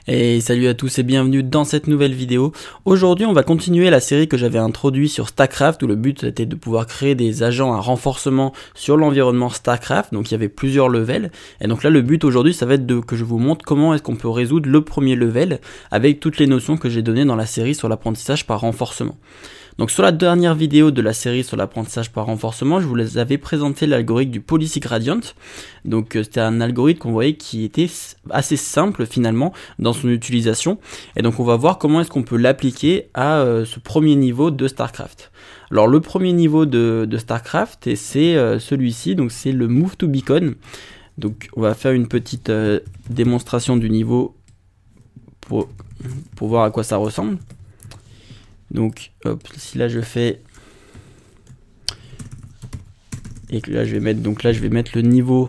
Et salut à tous et bienvenue dans cette nouvelle vidéo. Aujourd'hui on va continuer la série que j'avais introduite sur StarCraft où le but était de pouvoir créer des agents à renforcement sur l'environnement StarCraft. Donc il y avait plusieurs levels et donc là le but aujourd'hui ça va être que je vous montre comment est-ce qu'on peut résoudre le premier level avec toutes les notions que j'ai données dans la série sur l'apprentissage par renforcement. Donc sur la dernière vidéo de la série sur l'apprentissage par renforcement, je vous avais présenté l'algorithme du Policy Gradient. Donc c'était un algorithme qu'on voyait qui était assez simple finalement dans son utilisation. Et donc on va voir comment est-ce qu'on peut l'appliquer à ce premier niveau de StarCraft. Alors le premier niveau de StarCraft, et c'est celui-ci, donc c'est le Move to Beacon. Donc on va faire une petite démonstration du niveau pour voir à quoi ça ressemble. Donc, hop, si là je fais et que là je vais mettre le niveau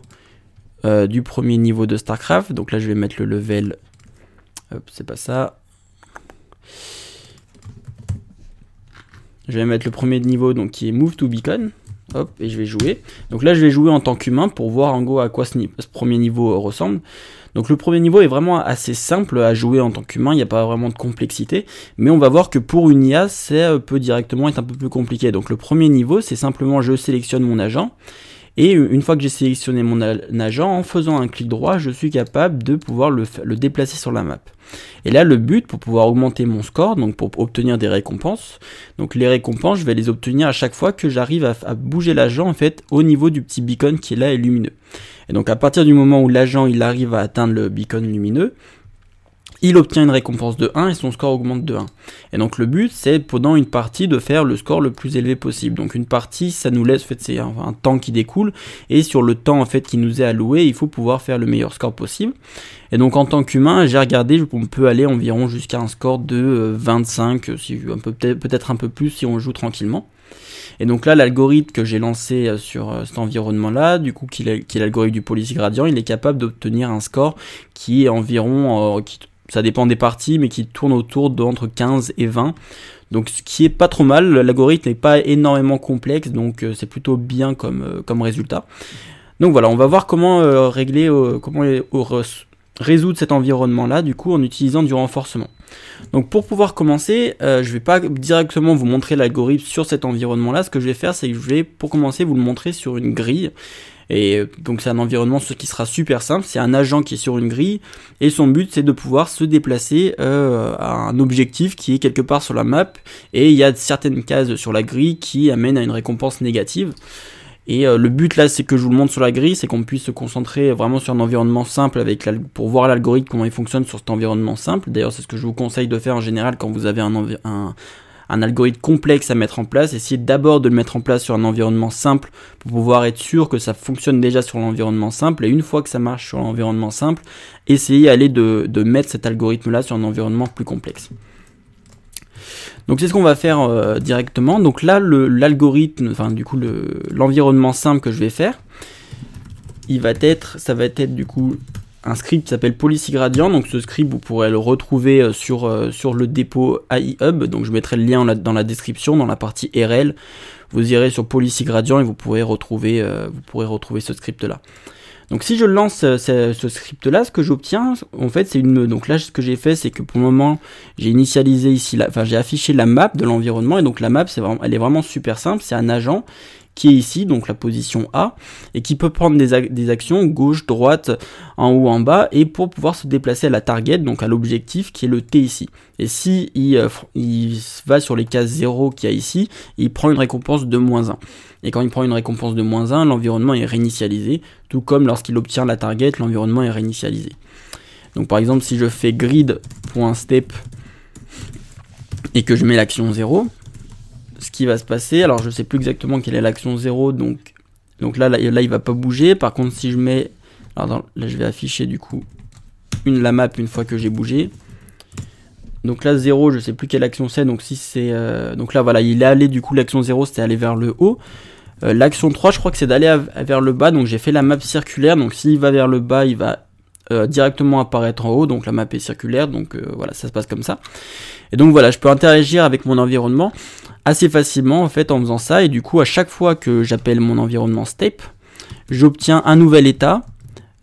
du premier niveau de StarCraft. Donc là je vais mettre le level. Hop, c'est pas ça. Je vais mettre le premier niveau donc qui est Move to Beacon. Hop, et je vais jouer. Donc là je vais jouer en tant qu'humain pour voir en gros à quoi ce premier niveau ressemble. Donc le premier niveau est vraiment assez simple à jouer en tant qu'humain, il n'y a pas vraiment de complexité, mais on va voir que pour une IA, ça peut directement être un peu plus compliqué. Donc le premier niveau, c'est simplement je sélectionne mon agent, et une fois que j'ai sélectionné mon agent, en faisant un clic droit, je suis capable de pouvoir le déplacer sur la map. Et là, le but, pour pouvoir augmenter mon score, donc pour obtenir des récompenses, donc les récompenses, je vais les obtenir à chaque fois que j'arrive à bouger l'agent en fait au niveau du petit beacon qui est là et lumineux. Et donc à partir du moment où l'agent il arrive à atteindre le beacon lumineux, il obtient une récompense de 1 et son score augmente de 1. Et donc le but c'est pendant une partie de faire le score le plus élevé possible. Donc une partie ça nous laisse, en fait c'est un temps qui découle et sur le temps en fait qui nous est alloué il faut pouvoir faire le meilleur score possible. Et donc en tant qu'humain j'ai regardé, on peut aller environ jusqu'à un score de 25, peut-être un peu plus si on joue tranquillement. Et donc là, l'algorithme que j'ai lancé sur cet environnement-là, du coup, qui est l'algorithme du Policy Gradient, il est capable d'obtenir un score qui est environ, ça dépend des parties, mais qui tourne autour d'entre 15 et 20. Donc ce qui est pas trop mal, l'algorithme n'est pas énormément complexe, donc c'est plutôt bien comme résultat. Donc voilà, on va voir comment résoudre cet environnement-là, du coup, en utilisant du renforcement. Donc pour pouvoir commencer, je vais pas directement vous montrer l'algorithme sur cet environnement-là. Ce que je vais faire, c'est que je vais, pour commencer, vous le montrer sur une grille. Et donc c'est un environnement qui sera super simple. C'est un agent qui est sur une grille et son but c'est de pouvoir se déplacer à un objectif qui est quelque part sur la map. Et il y a certaines cases sur la grille qui amènent à une récompense négative. Et le but là, c'est que je vous le montre sur la grille, c'est qu'on puisse se concentrer vraiment sur un environnement simple pour voir l'algorithme, comment il fonctionne sur cet environnement simple. D'ailleurs, c'est ce que je vous conseille de faire en général quand vous avez un algorithme complexe à mettre en place. Essayez d'abord de le mettre en place sur un environnement simple pour pouvoir être sûr que ça fonctionne déjà sur l'environnement simple. Et une fois que ça marche sur l'environnement simple, essayez de mettre cet algorithme là sur un environnement plus complexe. Donc c'est ce qu'on va faire directement. Donc là l'algorithme, enfin du coup l'environnement simple que je vais faire, ça va être du coup un script qui s'appelle Policy Gradient. Donc ce script vous pourrez le retrouver sur le dépôt AI Hub. Donc je mettrai le lien dans la description, dans la partie RL. Vous irez sur Policy Gradient et vous pourrez retrouver ce script là. Donc si je lance ce script là, ce que j'obtiens en fait c'est donc là ce que j'ai fait c'est que pour le moment j'ai initialisé ici j'ai affiché la map de l'environnement et donc la map elle est vraiment super simple, c'est un agent qui est ici, donc la position A, et qui peut prendre des actions gauche, droite, en haut, en bas, et pour pouvoir se déplacer à la target, donc à l'objectif qui est le T ici. Et si il va sur les cases 0 qu'il y a ici, il prend une récompense de -1. Et quand il prend une récompense de -1, l'environnement est réinitialisé, tout comme lorsqu'il obtient la target, l'environnement est réinitialisé. Donc par exemple, si je fais grid.step et que je mets l'action 0, ce qui va se passer, alors je sais plus exactement quelle est l'action 0, donc là il va pas bouger. Par contre si je mets, là je vais afficher du coup la map une fois que j'ai bougé. Donc là 0 je sais plus quelle action c'est, donc si c'est donc là voilà il est allé, du coup l'action 0 c'était aller vers le haut. L'action 3 je crois que c'est d'aller vers le bas, donc j'ai fait la map circulaire, donc s'il va vers le bas il va directement apparaître en haut, donc la map est circulaire, donc voilà ça se passe comme ça. Et donc voilà, je peux interagir avec mon environnement assez facilement en fait en faisant ça, et du coup à chaque fois que j'appelle mon environnement step, j'obtiens un nouvel état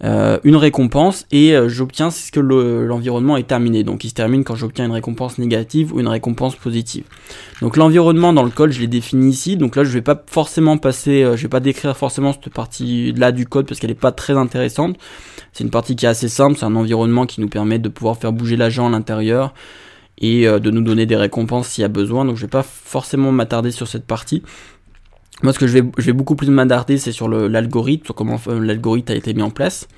une récompense et j'obtiens ce que l'environnement est terminé. Donc il se termine quand j'obtiens une récompense négative ou une récompense positive. Donc l'environnement dans le code, je l'ai défini ici. Donc là, je vais pas forcément passer, je vais pas décrire forcément cette partie-là du code parce qu'elle est pas très intéressante. C'est une partie qui est assez simple, c'est un environnement qui nous permet de pouvoir faire bouger l'agent à l'intérieur et de nous donner des récompenses s'il y a besoin. Donc je vais pas forcément m'attarder sur cette partie. Moi, ce que je vais beaucoup plus m'attarder, c'est sur l'algorithme, sur comment l'algorithme a été mis en place.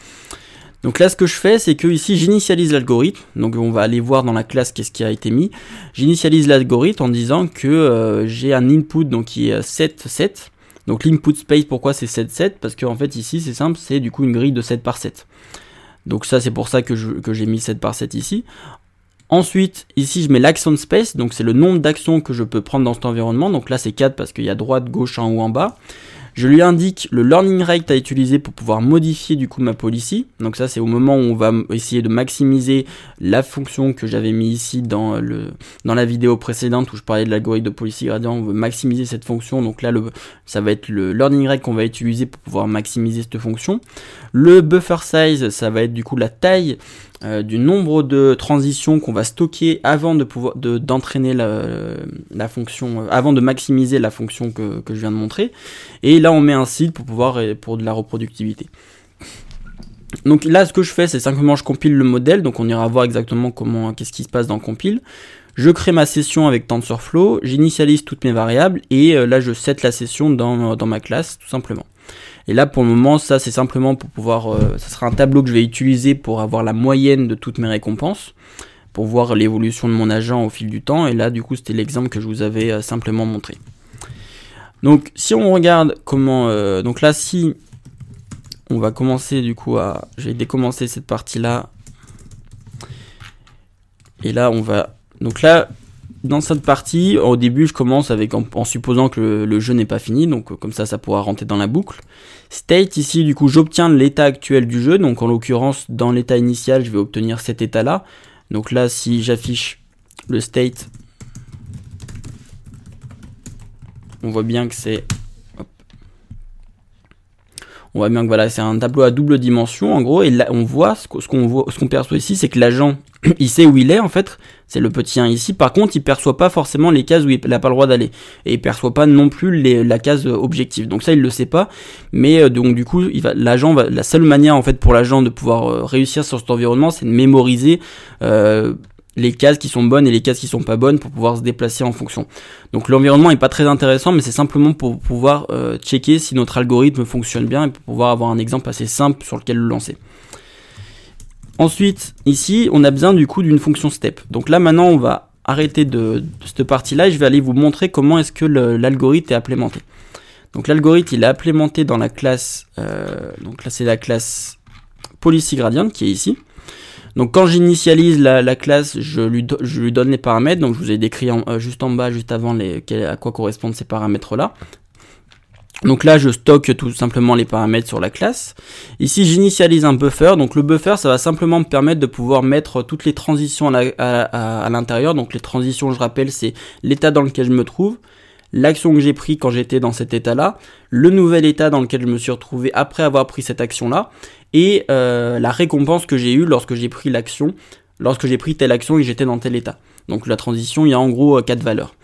Donc là, ce que je fais, c'est que ici, j'initialise l'algorithme. Donc on va aller voir dans la classe qu'est-ce qui a été mis. J'initialise l'algorithme en disant que j'ai un input donc qui est 7. Donc l'input space, pourquoi c'est 7 parce qu'en fait ici, c'est simple, c'est du coup une grille de 7 par 7. Donc ça, c'est pour ça que j'ai mis 7 par 7 ici. Ensuite, ici, je mets l'action space, donc c'est le nombre d'actions que je peux prendre dans cet environnement. Donc là, c'est 4 parce qu'il y a droite, gauche, en haut, en bas. Je lui indique le learning rate à utiliser pour pouvoir modifier du coup ma policy. Donc ça, c'est au moment où on va essayer de maximiser la fonction que j'avais mis ici dans la vidéo précédente où je parlais de l'algorithme de policy gradient. On veut maximiser cette fonction. Donc là, ça va être le learning rate qu'on va utiliser pour pouvoir maximiser cette fonction. Le buffer size, ça va être du coup la taille du nombre de transitions qu'on va stocker avant de pouvoir d'entraîner la fonction, avant de maximiser la fonction que je viens de montrer. Et là on met un seed pour de la reproductibilité. Donc là ce que je fais, c'est simplement je compile le modèle, donc on ira voir exactement qu'est-ce qui se passe dans le compile. Je crée ma session avec TensorFlow, j'initialise toutes mes variables et là je set la session dans ma classe tout simplement. Et là pour le moment ça c'est simplement pour pouvoir, ça sera un tableau que je vais utiliser pour avoir la moyenne de toutes mes récompenses, pour voir l'évolution de mon agent au fil du temps. Et là du coup c'était l'exemple que je vous avais simplement montré. Donc si on regarde comment, donc là si on va commencer du coup je vais décommencer cette partie là. Et là on va, donc là dans cette partie, au début, je commence en supposant que le jeu n'est pas fini, donc comme ça pourra rentrer dans la boucle. State, ici, du coup, j'obtiens l'état actuel du jeu, donc en l'occurrence, dans l'état initial, je vais obtenir cet état-là. Donc là, si j'affiche le state, on voit bien que c'est... On voit bien que voilà, c'est un tableau à double dimension en gros, et là on voit ce qu'on perçoit ici, c'est que l'agent il sait où il est en fait, c'est le petit 1 ici. Par contre, il perçoit pas forcément les cases où il n'a pas le droit d'aller, et il perçoit pas non plus la case objective. Donc ça il le sait pas, mais donc du coup la seule manière en fait pour l'agent de pouvoir réussir sur cet environnement, c'est de mémoriser les cases qui sont bonnes et les cases qui sont pas bonnes pour pouvoir se déplacer en fonction. Donc l'environnement est pas très intéressant, mais c'est simplement pour pouvoir checker si notre algorithme fonctionne bien et pour pouvoir avoir un exemple assez simple sur lequel le lancer. Ensuite, ici, on a besoin du coup d'une fonction step. Donc là maintenant, on va arrêter de cette partie-là et je vais aller vous montrer comment est-ce que l'algorithme est implémenté. Donc l'algorithme, il est implémenté dans la classe, donc là c'est la classe policy gradient qui est ici. Donc quand j'initialise la classe, je lui donne les paramètres. Donc je vous ai décrit juste en bas, juste avant à quoi correspondent ces paramètres-là. Donc là, je stocke tout simplement les paramètres sur la classe. Ici, j'initialise un buffer. Donc le buffer, ça va simplement me permettre de pouvoir mettre toutes les transitions à l'intérieur. Donc les transitions, je rappelle, c'est l'état dans lequel je me trouve, l'action que j'ai prise quand j'étais dans cet état-là, le nouvel état dans lequel je me suis retrouvé après avoir pris cette action-là, et la récompense que j'ai eue lorsque j'ai pris telle action et que j'étais dans tel état. Donc la transition, il y a en gros 4 valeurs.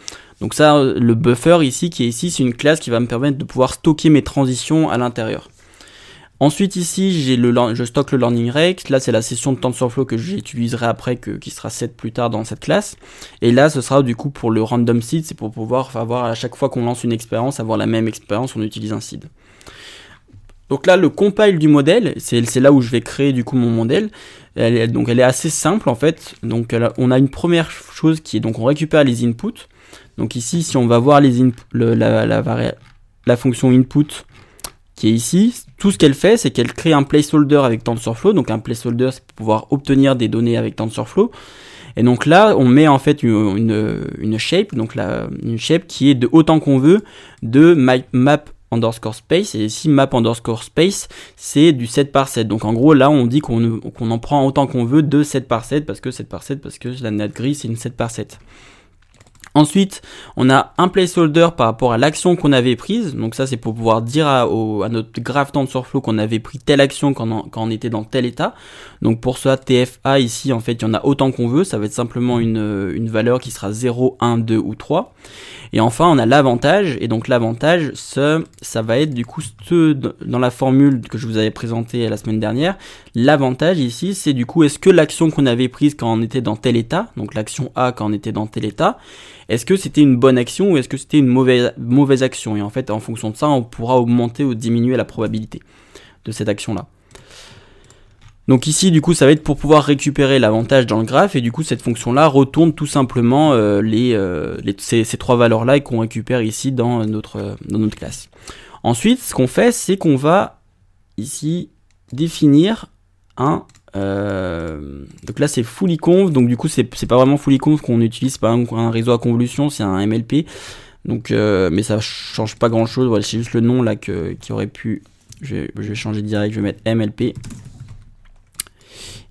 Donc ça, le buffer ici, qui est ici, c'est une classe qui va me permettre de pouvoir stocker mes transitions à l'intérieur. Ensuite ici, je stocke le learning rate. Là, c'est la session de TensorFlow que j'utiliserai après, qui sera set plus tard dans cette classe. Et là, ce sera du coup pour le random seed, c'est pour pouvoir avoir à chaque fois qu'on lance une expérience, avoir la même expérience, on utilise un seed. Donc là, le compile du modèle, c'est là où je vais créer du coup mon modèle. Donc elle est assez simple en fait. Donc on a une première chose qui est, donc on récupère les inputs. Donc ici, si on va voir la fonction input qui est ici, tout ce qu'elle fait, c'est qu'elle crée un placeholder avec TensorFlow. Donc un placeholder, c'est pour pouvoir obtenir des données avec TensorFlow. Et donc là, on met en fait une shape, donc une shape qui est de autant qu'on veut de map underscore space, et ici map underscore space, c'est du 7 par 7. Donc en gros là on dit qu'on en prend autant qu'on veut de 7 par 7 parce que la net gris c'est une 7 par 7. Ensuite, on a un placeholder par rapport à l'action qu'on avait prise. Donc ça, c'est pour pouvoir dire à notre graph TensorFlow qu'on avait pris telle action quand on était dans tel état. Donc pour ça, TFA ici, en fait, il y en a autant qu'on veut. Ça va être simplement une valeur qui sera 0, 1, 2 ou 3. Et enfin, on a l'avantage. Et donc l'avantage, ça va être du coup dans la formule que je vous avais présentée la semaine dernière. L'avantage ici, c'est du coup, est-ce que l'action qu'on avait prise quand on était dans tel état, donc l'action A quand on était dans tel état, est-ce que c'était une bonne action ou est-ce que c'était une mauvaise action? Et en fait, en fonction de ça, on pourra augmenter ou diminuer la probabilité de cette action-là. Donc ici, du coup, ça va être pour pouvoir récupérer l'avantage dans le graphe. Et du coup, cette fonction-là retourne tout simplement ces trois valeurs-là et qu'on récupère ici dans notre classe. Ensuite, ce qu'on fait, c'est qu'on va ici définir donc là c'est fullyconv, donc du coup c'est pas vraiment fullyconv qu'on utilise, c'est pas un réseau à convolution, c'est un MLP, donc mais ça change pas grand chose. Voilà, c'est juste le nom là qui aurait pu, je vais changer direct, je vais mettre MLP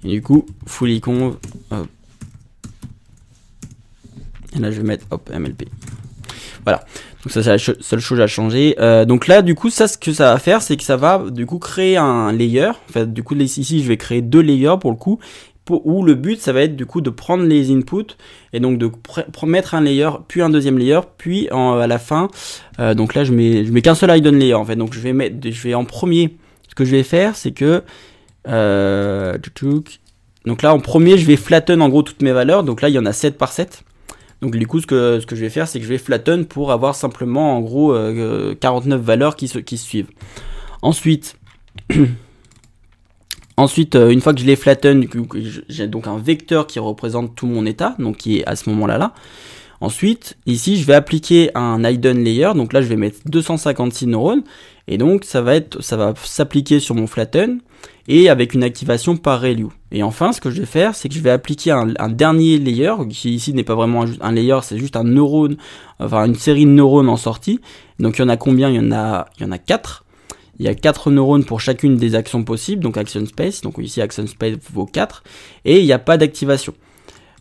et du coup fullyconv, et là je vais mettre MLP. Voilà, donc ça c'est la seule chose à changer. Donc là du coup, ce que ça va faire, c'est que ça va du coup créer un layer. En fait, du coup ici je vais créer deux layers pour le coup, où le but ça va être du coup de prendre les inputs et donc de mettre un layer, puis un deuxième layer, puis à la fin. Donc là je mets qu'un seul hidden layer en fait. Donc je vais en premier. Ce que je vais faire, c'est que donc là en premier je vais flatten en gros toutes mes valeurs. Donc là il y en a 7 par 7. Donc du coup, ce que je vais faire, c'est que je vais flatten pour avoir simplement en gros 49 valeurs qui se suivent. Ensuite, une fois que je les flatten, j'ai donc un vecteur qui représente tout mon état, donc qui est à ce moment-là. Ensuite, ici, je vais appliquer un hidden layer. Donc là, je vais mettre 256 neurones. Et donc, ça va s'appliquer sur mon flatten et avec une activation par ReLU. Et enfin, ce que je vais faire, c'est que je vais appliquer un dernier layer, qui ici n'est pas vraiment un layer, c'est juste un neurone, enfin une série de neurones en sortie. Donc il y en a combien? Il y en a 4. Il y a 4 neurones pour chacune des actions possibles, donc action space. Donc ici, action space vaut 4. Et il n'y a pas d'activation.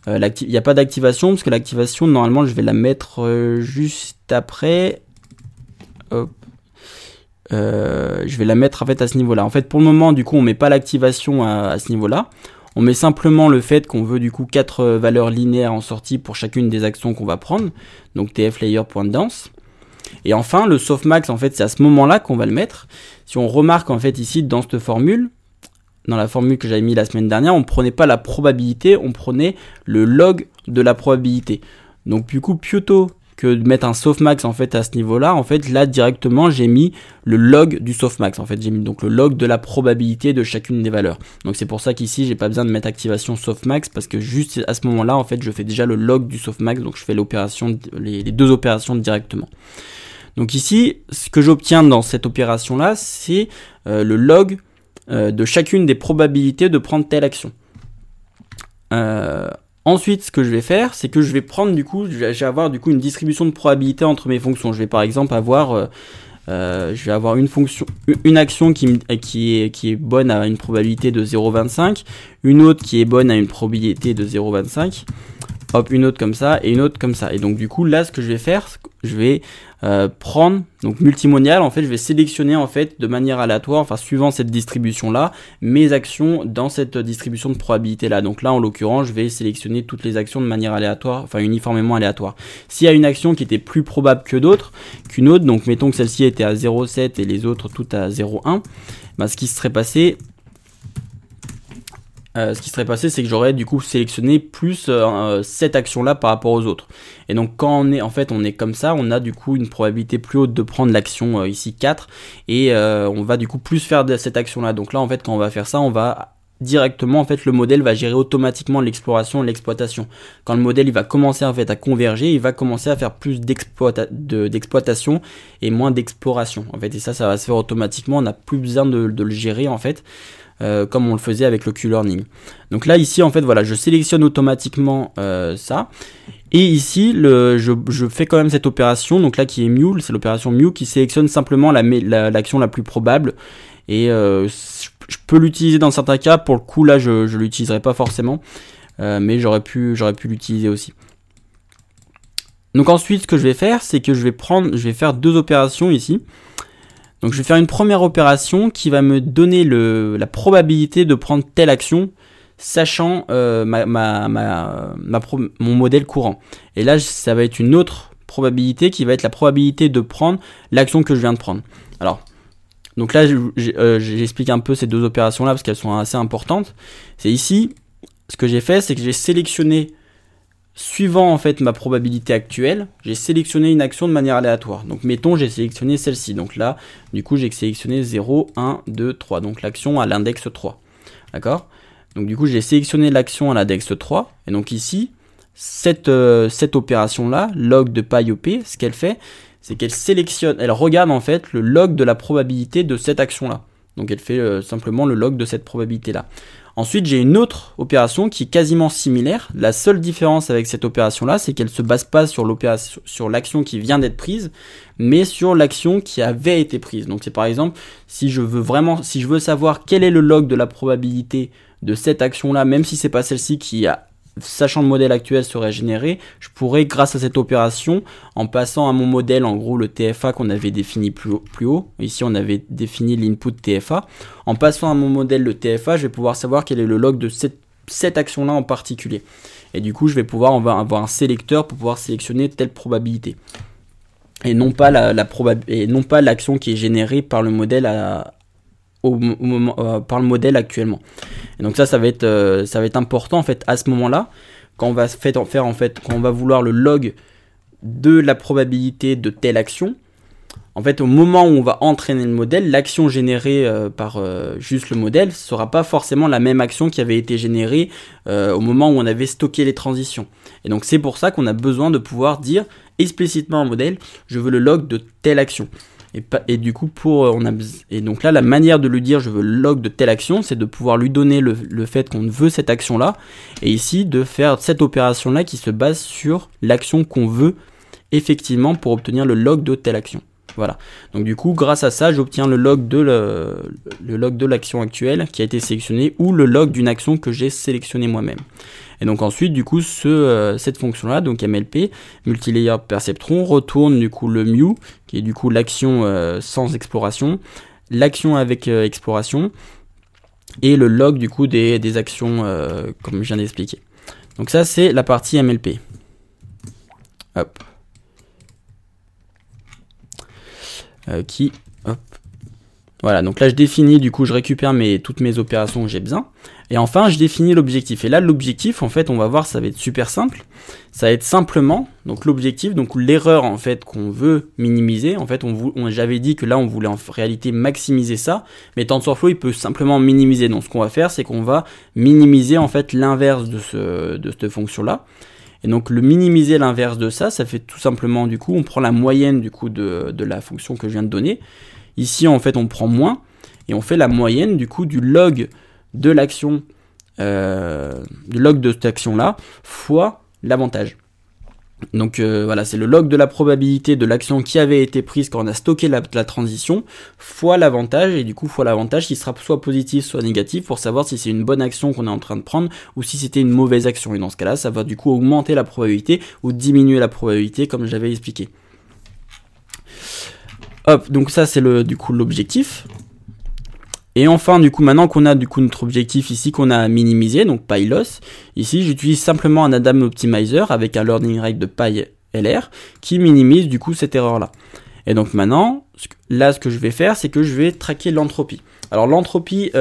Il n'y a pas d'activation, parce que l'activation, normalement, je vais la mettre juste après. Hop. Je vais la mettre en fait à ce niveau là. En fait pour le moment du coup on met pas l'activation à ce niveau là, on met simplement le fait qu'on veut du coup 4 valeurs linéaires en sortie pour chacune des actions qu'on va prendre, donc tflayer.dance. Et enfin le softmax en fait c'est à ce moment là qu'on va le mettre. Si on remarque en fait ici dans cette formule, dans la formule que j'avais mis la semaine dernière, on prenait pas la probabilité, on prenait le log de la probabilité. Donc du coup plutôt que de mettre un softmax en fait à ce niveau-là, en fait là directement j'ai mis le log du softmax. En fait j'ai mis donc le log de la probabilité de chacune des valeurs. Donc c'est pour ça qu'ici j'ai pas besoin de mettre activation softmax, parce que juste à ce moment-là en fait je fais déjà le log du softmax, donc je fais l'opération, les deux opérations directement. Donc ici ce que j'obtiens dans cette opération là, c'est le log de chacune des probabilités de prendre telle action. Ensuite, ce que je vais faire, c'est que je vais prendre du coup, je vais avoir du coup une distribution de probabilité entre mes fonctions. Je vais par exemple avoir, une action qui est bonne à une probabilité de 0,25, une autre qui est bonne à une probabilité de 0,25, hop, une autre comme ça et une autre comme ça. Et donc du coup là, ce que je vais faire, je vais prendre donc multimonial. En fait, je vais sélectionner en fait de manière aléatoire, enfin suivant cette distribution là, mes actions dans cette distribution de probabilité là. Donc là, en l'occurrence, je vais sélectionner toutes les actions de manière aléatoire, enfin uniformément aléatoire. S'il y a une action qui était plus probable que d'autres, qu'une autre, donc mettons que celle-ci était à 0,7 et les autres toutes à 0,1, bah, ce qui serait passé, c'est que j'aurais du coup sélectionné plus cette action-là par rapport aux autres. Et donc quand on est comme ça, on a du coup une probabilité plus haute de prendre l'action ici 4, et on va du coup plus faire de cette action-là. Donc là en fait quand on va faire ça, on va directement en fait le modèle va gérer automatiquement l'exploration et l'exploitation. Quand le modèle il va commencer en fait à converger, il va commencer à faire plus d'exploitation et moins d'exploration en fait. Et ça va se faire automatiquement. On n'a plus besoin de le gérer en fait. Comme on le faisait avec le Q-learning. Donc là ici en fait voilà, je sélectionne automatiquement ça, et ici je fais quand même cette opération, donc là qui est mu, c'est l'opération mu qui sélectionne simplement l'action la plus probable, et je peux l'utiliser dans certains cas. Pour le coup là je l'utiliserai pas forcément, mais j'aurais pu l'utiliser aussi. Donc ensuite, ce que je vais faire, c'est que je vais faire deux opérations ici. Donc je vais faire une première opération qui va me donner la probabilité de prendre telle action, sachant mon modèle courant. Et là, ça va être une autre probabilité qui va être la probabilité de prendre l'action que je viens de prendre. Alors, donc là, j'explique un peu ces deux opérations-là parce qu'elles sont assez importantes. C'est ici, ce que j'ai fait, c'est que j'ai sélectionné, suivant en fait ma probabilité actuelle, j'ai sélectionné une action de manière aléatoire. Donc mettons, j'ai sélectionné celle-ci. Donc là, du coup, j'ai sélectionné 0, 1, 2, 3. Donc l'action à l'index 3. D'accord ? Donc du coup, j'ai sélectionné l'action à l'index 3. Et donc ici, cette opération-là, log de PyOP, ce qu'elle fait, c'est qu'elle sélectionne, elle regarde en fait le log de la probabilité de cette action-là. Donc elle fait simplement le log de cette probabilité-là. Ensuite, j'ai une autre opération qui est quasiment similaire. La seule différence avec cette opération-là, c'est qu'elle ne se base pas sur l'action qui vient d'être prise, mais sur l'action qui avait été prise. Donc c'est par exemple, si je veux savoir quel est le log de la probabilité de cette action-là, même si c'est pas celle-ci qui a, sachant le modèle actuel serait généré, je pourrais, grâce à cette opération, en passant à mon modèle, en gros le TFA qu'on avait défini plus haut, ici on avait défini l'input TFA, en passant à mon modèle le TFA, je vais pouvoir savoir quel est le log de cette action-là en particulier. Et du coup, je vais pouvoir avoir un sélecteur pour pouvoir sélectionner telle probabilité. Et non pas l'action qui est générée par le modèle par le modèle actuellement. Et donc ça va être important en fait à ce moment-là, quand on va vouloir le log de la probabilité de telle action. En fait, au moment où on va entraîner le modèle, l'action générée par juste le modèle sera pas forcément la même action qui avait été générée au moment où on avait stocké les transitions. Et donc c'est pour ça qu'on a besoin de pouvoir dire explicitement au modèle, je veux le log de telle action. Et du coup, et donc là, la manière de lui dire je veux le log de telle action, c'est de pouvoir lui donner le fait qu'on veut cette action-là, et ici de faire cette opération-là qui se base sur l'action qu'on veut effectivement pour obtenir le log de telle action. Voilà. Donc du coup, grâce à ça, j'obtiens le log de l'action actuelle qui a été sélectionnée ou le log d'une action que j'ai sélectionnée moi-même. Et donc ensuite, du coup, cette fonction-là, donc MLP, Multilayer Perceptron, retourne du coup le mu, qui est du coup l'action sans exploration, l'action avec exploration, et le log du coup des actions comme je viens d'expliquer. Donc ça, c'est la partie MLP. Hop. Voilà, donc là je définis, du coup je récupère toutes mes opérations que j'ai besoin. Et enfin je définis l'objectif. Et là l'objectif, en fait, on va voir, ça va être super simple. Ça va être simplement, donc l'objectif, donc l'erreur en fait qu'on veut minimiser. En fait, j'avais dit que là on voulait en réalité maximiser ça, mais TensorFlow il peut simplement minimiser. Donc ce qu'on va faire, c'est qu'on va minimiser en fait l'inverse de cette fonction-là. Et donc le minimiser l'inverse de ça fait tout simplement, du coup, on prend la moyenne du coup de la fonction que je viens de donner. Ici, en fait, on prend moins et on fait la moyenne du coup du log de l'action, du log de cette action-là fois l'avantage. Donc voilà, c'est le log de la probabilité de l'action qui avait été prise quand on a stocké la transition fois l'avantage, et du coup fois l'avantage qui sera soit positif soit négatif pour savoir si c'est une bonne action qu'on est en train de prendre ou si c'était une mauvaise action. Et dans ce cas-là, ça va du coup augmenter la probabilité ou diminuer la probabilité comme j'avais expliqué. Hop, donc ça c'est du coup l'objectif. Et enfin, du coup, maintenant qu'on a du coup notre objectif ici qu'on a minimisé, donc PyLoss, ici j'utilise simplement un Adam Optimizer avec un learning rate de PyLR qui minimise du coup cette erreur-là. Et donc maintenant, là ce que je vais faire, c'est que je vais traquer l'entropie. Alors l'entropie,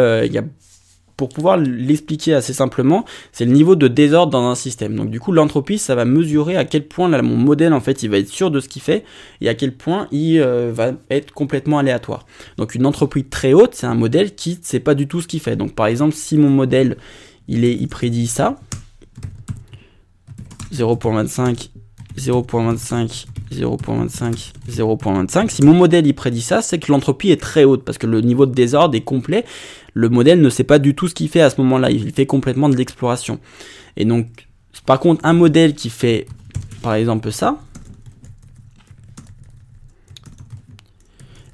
pour pouvoir l'expliquer assez simplement, c'est le niveau de désordre dans un système. Donc du coup, l'entropie, ça va mesurer à quel point là, mon modèle, en fait, il va être sûr de ce qu'il fait et à quel point il va être complètement aléatoire. Donc une entropie très haute, c'est un modèle qui ne sait pas du tout ce qu'il fait. Donc par exemple, si mon modèle, il prédit ça, 0.25, 0.25, 0.25, 0.25. Si mon modèle il prédit ça, c'est que l'entropie est très haute parce que le niveau de désordre est complet. Le modèle ne sait pas du tout ce qu'il fait à ce moment-là. Il fait complètement de l'exploration. Et donc, par contre, un modèle qui fait, par exemple, ça,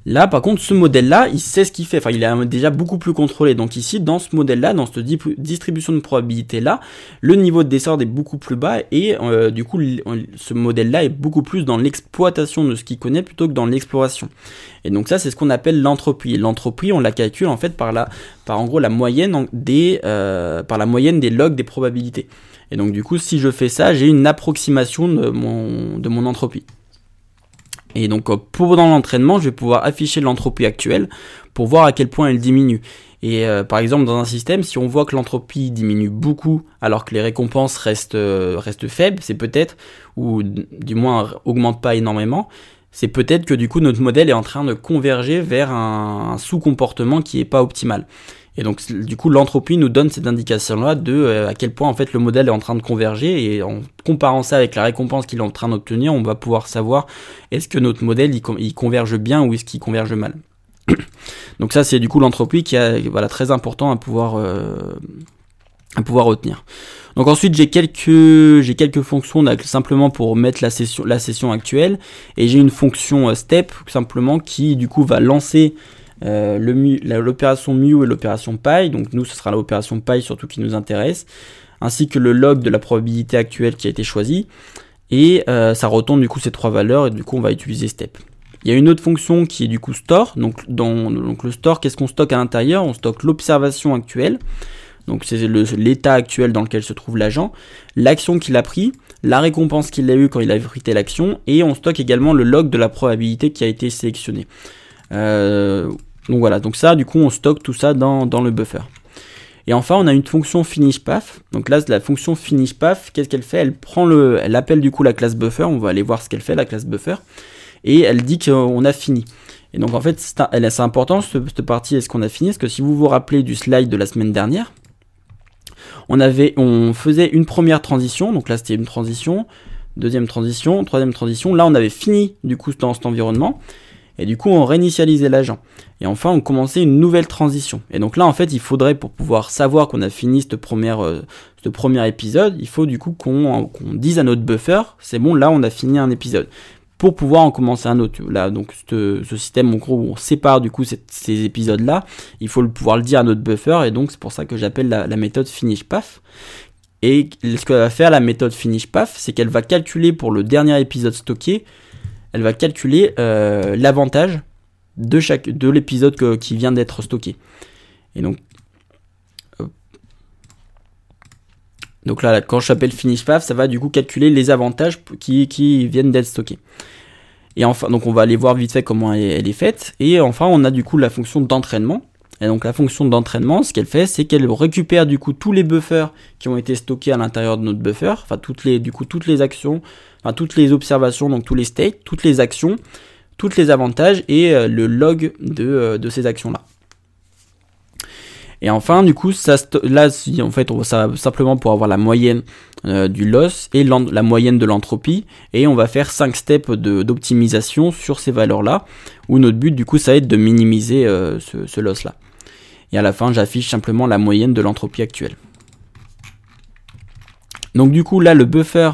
Là, par contre, ce modèle-là, il sait ce qu'il fait. Enfin, il est déjà beaucoup plus contrôlé. Donc ici, dans ce modèle-là, dans cette distribution de probabilité-là, le niveau de désordre est beaucoup plus bas et du coup, ce modèle-là est beaucoup plus dans l'exploitation de ce qu'il connaît plutôt que dans l'exploration. Et donc ça, c'est ce qu'on appelle l'entropie. Et l'entropie, on la calcule en fait par en gros la moyenne par la moyenne des logs des probabilités. Et donc du coup, si je fais ça, j'ai une approximation de mon entropie. Et donc pendant l'entraînement, je vais pouvoir afficher l'entropie actuelle pour voir à quel point elle diminue. Et par exemple, dans un système, si on voit que l'entropie diminue beaucoup alors que les récompenses restent faibles, c'est peut-être, ou du moins augmentent pas énormément, c'est peut-être que du coup notre modèle est en train de converger vers un sous-comportement qui n'est pas optimal. Et donc du coup l'entropie nous donne cette indication-là de à quel point en fait le modèle est en train de converger, et en comparant ça avec la récompense qu'il est en train d'obtenir, on va pouvoir savoir est-ce que notre modèle il converge bien ou est-ce qu'il converge mal. Donc ça c'est du coup l'entropie qui est très important à pouvoir retenir. Donc ensuite j'ai quelques fonctions simplement pour mettre la session actuelle, et j'ai une fonction step simplement qui du coup va lancer l'opération mu et l'opération pi. Donc nous ce sera l'opération pi surtout qui nous intéresse, ainsi que le log de la probabilité actuelle qui a été choisie, et ça retourne du coup ces trois valeurs, et du coup on va utiliser step. Il y a une autre fonction qui est du coup store. Donc le store, qu'est-ce qu'on stocke à l'intérieur? On stocke l'observation actuelle, donc c'est l'état actuel dans lequel se trouve l'agent, l'action qu'il a pris, la récompense qu'il a eue quand il a pris telle action, et on stocke également le log de la probabilité qui a été sélectionnée. Donc voilà, donc ça du coup on stocke tout ça dans le buffer. Et enfin on a une fonction finishPath. Donc là la fonction finishPath, qu'est-ce qu'elle fait? Elle appelle du coup la classe buffer. On va aller voir ce qu'elle fait, la classe buffer, et elle dit qu'on a fini. Et donc en fait c'est important cette partie, est-ce qu'on a fini? Parce que si vous vous rappelez du slide de la semaine dernière, on faisait une première transition, donc là c'était une transition, deuxième transition, troisième transition, là on avait fini du coup dans cet environnement, et du coup on réinitialisait l'agent, et enfin on commençait une nouvelle transition. Et donc là en fait il faudrait, pour pouvoir savoir qu'on a fini ce premier épisode, il faut du coup qu'on dise à notre buffer, c'est bon, là on a fini un épisode, pour pouvoir en commencer un autre. Là, donc ce système en gros où on sépare du coup ces épisodes là, il faut pouvoir le dire à notre buffer, et donc c'est pour ça que j'appelle la méthode finishPath. Et ce que va faire la méthode finishPath, c'est qu'elle va calculer pour le dernier épisode stocké, elle va calculer l'avantage de l'épisode qui vient d'être stocké. Et donc là, quand j'appelle finishPath, ça va du coup calculer les avantages qui viennent d'être stockés. Et enfin, donc on va aller voir vite fait comment elle est faite. Et enfin, on a du coup la fonction d'entraînement. Et donc la fonction d'entraînement, ce qu'elle fait, c'est qu'elle récupère du coup tous les buffers qui ont été stockés à l'intérieur de notre buffer, enfin toutes les actions, enfin toutes les observations, donc tous les states, toutes les actions, tous les avantages et le log de ces actions-là. Et enfin, du coup, là, en fait, ça va simplement pour avoir la moyenne du loss et la moyenne de l'entropie, et on va faire 5 steps d'optimisation sur ces valeurs-là, où notre but, du coup, ça va être de minimiser ce loss-là. Et à la fin, j'affiche simplement la moyenne de l'entropie actuelle. Donc du coup, là, le buffer,